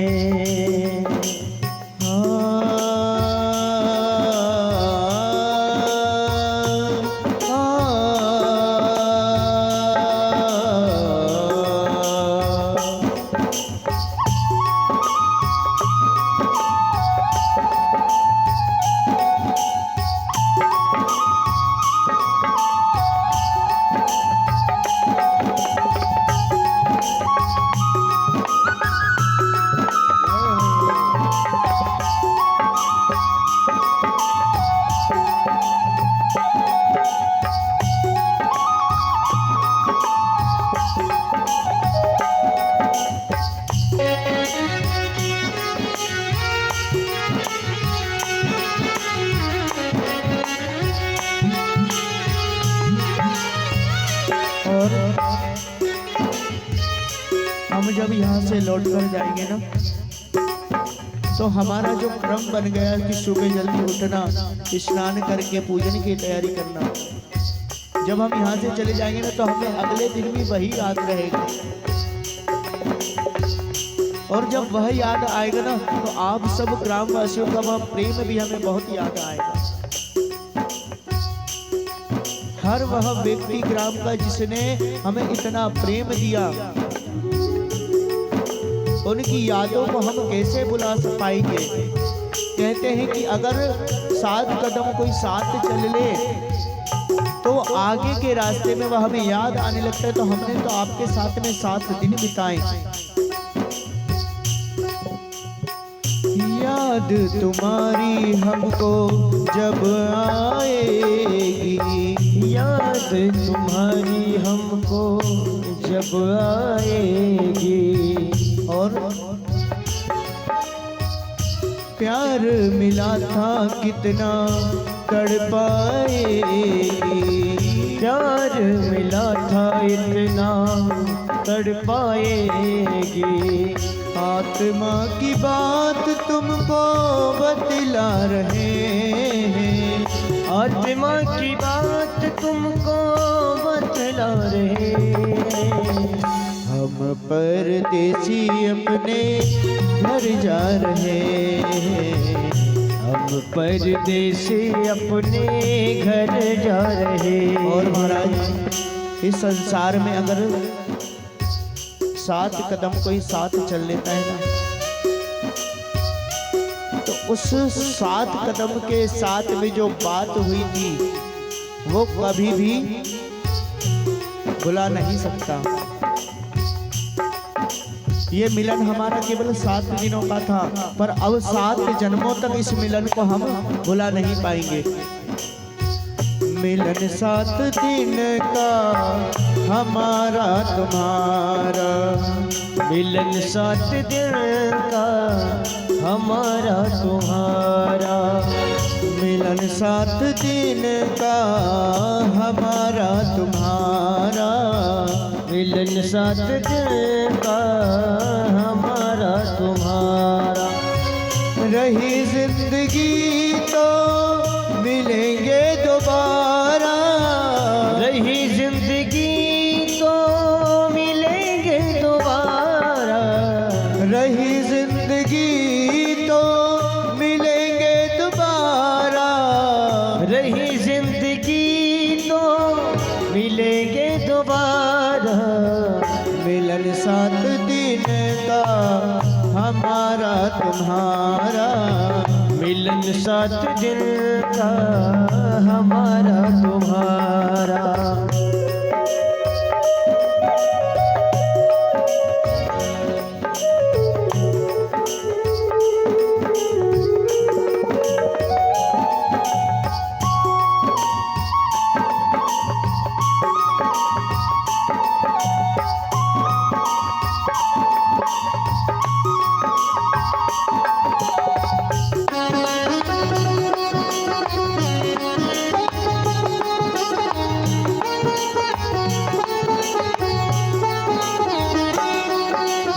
और हम जब यहाँ से लौट कर जाएंगे ना, तो हमारा जो क्रम बन गया कि सुबह जल्दी उठना, स्नान करके पूजन की तैयारी करना, जब हम यहाँ से चले जाएंगे ना तो हमें अगले दिन भी वही याद रहेगा। और जब वह याद आएगा ना तो आप सब ग्रामवासियों का वह प्रेम भी हमें बहुत याद आएगा। हर वह व्यक्ति ग्राम का जिसने हमें इतना प्रेम दिया, उनकी यादों को हम कैसे भुला पाएंगे। कहते हैं कि अगर 7 कदम कोई साथ चल ले तो आगे के रास्ते में वह हमें याद आने लगता है। तो हमने तो आपके साथ में 7 दिन बिताए। याद तुम्हारी हमको जब आएगी, याद तुम्हारी हमको जब आएगी। और प्यार मिला था कितना तड़पाएगी, प्यार मिला था इतना तड़पाएगी। आत्मा की बात तुमको बतला रहे हैं, आत्मा की बात तुमको बतला रहे हैं। हम परदेसी अपने घर जा रहे हैं, हम परदेसी अपने घर जा रहे हैं। और महाराज इस संसार में अगर 7 कदम कोई साथ चल लेता है ना, तो उस 7 कदम के साथ में जो बात हुई थी वो कभी भी भुला नहीं सकता। ये मिलन हमारा केवल 7 दिनों का था, पर अब 7 जन्मों तक इस मिलन को हम भुला नहीं पाएंगे। मिलन 7 दिन का हमारा तुम्हारा, मिलन 7 दिन का हमारा तुम्हारा। मिलन 7 दिन का हमारा तुम्हारा। मिलन 7 दिन का हमारा तुम्हारा। रही जिंदगी तो मिलेंगे दोबारा। रही जिंदगी तो मिलेंगे दोबारा। रही जिंदगी तो मिलेंगे दोबारा। रही जिंदगी तो मिलेंगे दोबारा। मिलन 7 दिन का हमारा तुम्हारा। मिलन 7 दिन का हमारा तुम्हारा।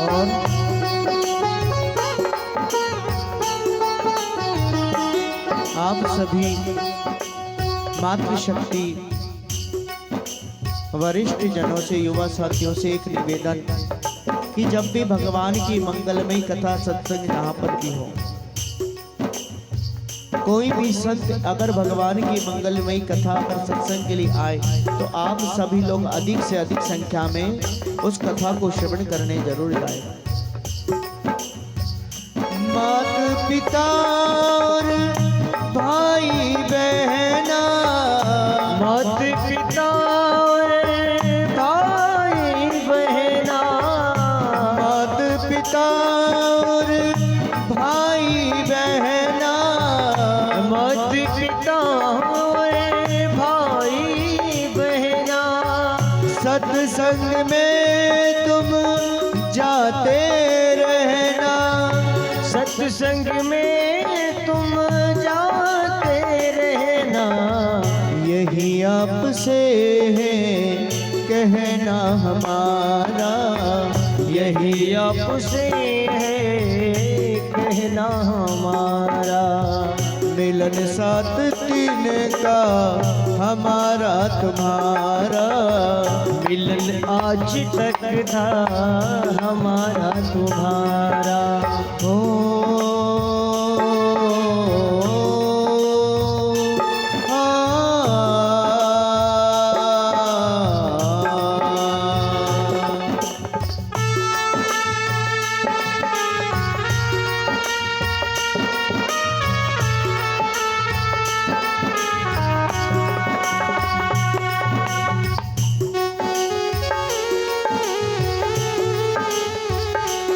और आप सभी मातृशक्ति वरिष्ठ जनों से, युवा साथियों से एक निवेदन कि जब भी भगवान की मंगलमयी कथा सत्संग जहाँ पर भी हो, कोई भी संत अगर भगवान की मंगलमयी कथा पर सत्संग के लिए आए तो आप सभी लोग अधिक से अधिक संख्या में उस कथा को श्रवण करने जरूर जाए। माता पिता और भाई बहना। माता पिता और भाई बहना। माता पिता और भाई बहना। माता पिता और भाई बहना। सत्संग में तुम जाते रहना। सत्संग में तुम जाते रहना। यही आपसे है कहना हमारा। यही आपसे है कहना हमारा। मिलन 7 दिन का हमारा तुम्हारा। मिलन आज तक था हमारा तुम्हारा। ओ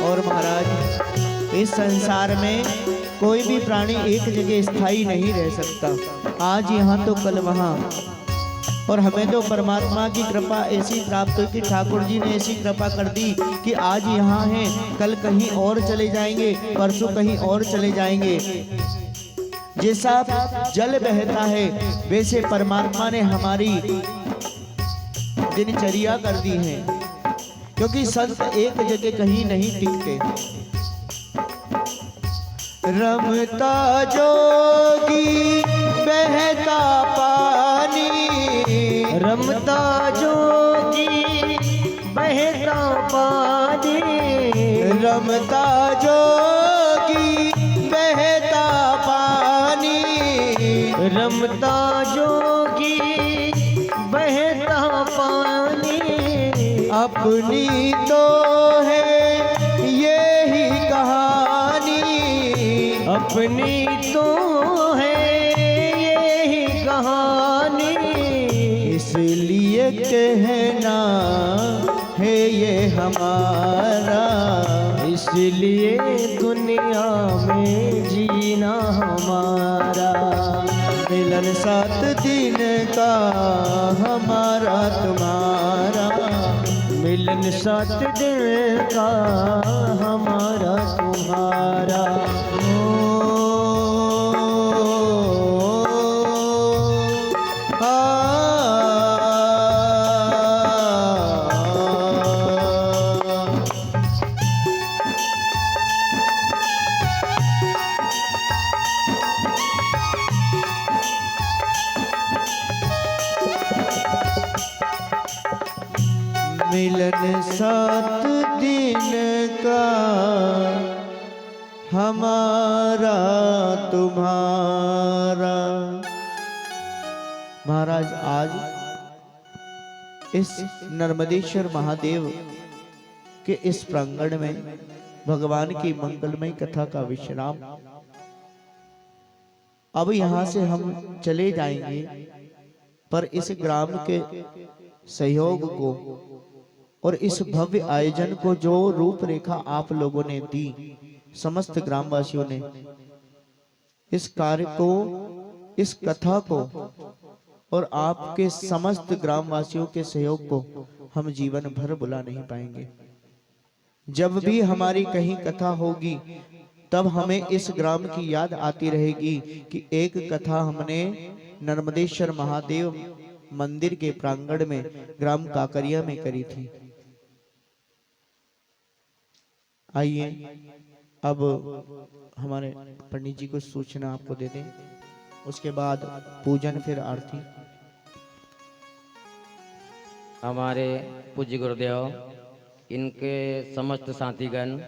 और महाराज, इस संसार में कोई भी प्राणी एक जगह स्थायी नहीं रह सकता। आज यहाँ तो कल वहाँ। और हमें तो परमात्मा की कृपा ऐसी प्राप्त हुई कि ठाकुर जी ने ऐसी कृपा कर दी कि आज यहाँ हैं, कल कहीं और चले जाएंगे, परसों कहीं और चले जाएंगे। जैसा जल बहता है वैसे परमात्मा ने हमारी दिनचर्या कर दी है, क्योंकि संत एक जगह कहीं नहीं टिकते। रमता जोगी बहता पानी। रमता जोगी बहता पानी। रमता जोगी बहता पानी। रमता जोगी बहता पानी। अपनी तो है यही कहानी। अपनी तो है यही कहानी। इसलिए कहना है ये हमारा। इसलिए दुनिया में जीना हमारा। मिलन 7 दिन का हमारा तुम्हारा। मिलन 7 दिन का हमारा तुम्हारा। मिलन 7 दिन का हमारा तुम्हारा। महाराज आज इस नर्मदेश्वर महादेव के इस प्रांगण में भगवान की मंगलमय कथा का विश्राम। अब यहाँ से हम चले जाएंगे, पर इस ग्राम के सहयोग को और इस भव्य आयोजन को जो रूपरेखा आप लोगों ने दी, समस्त ग्रामवासियों ने, इस कार्य को, इस कथा को और आपके समस्त ग्रामवासियों के सहयोग को हम जीवन भर भुला नहीं पाएंगे। जब भी हमारी कहीं कथा होगी तब हमें इस ग्राम की याद आती रहेगी कि एक कथा हमने नर्मदेश्वर महादेव मंदिर के प्रांगण में ग्राम काकरिया में करी थी। आइए अब हमारे पंडित जी को सूचना आपको दे दें, उसके बाद पूजन फिर आरती। हमारे पूज्य गुरुदेव, इनके समस्त साथीगण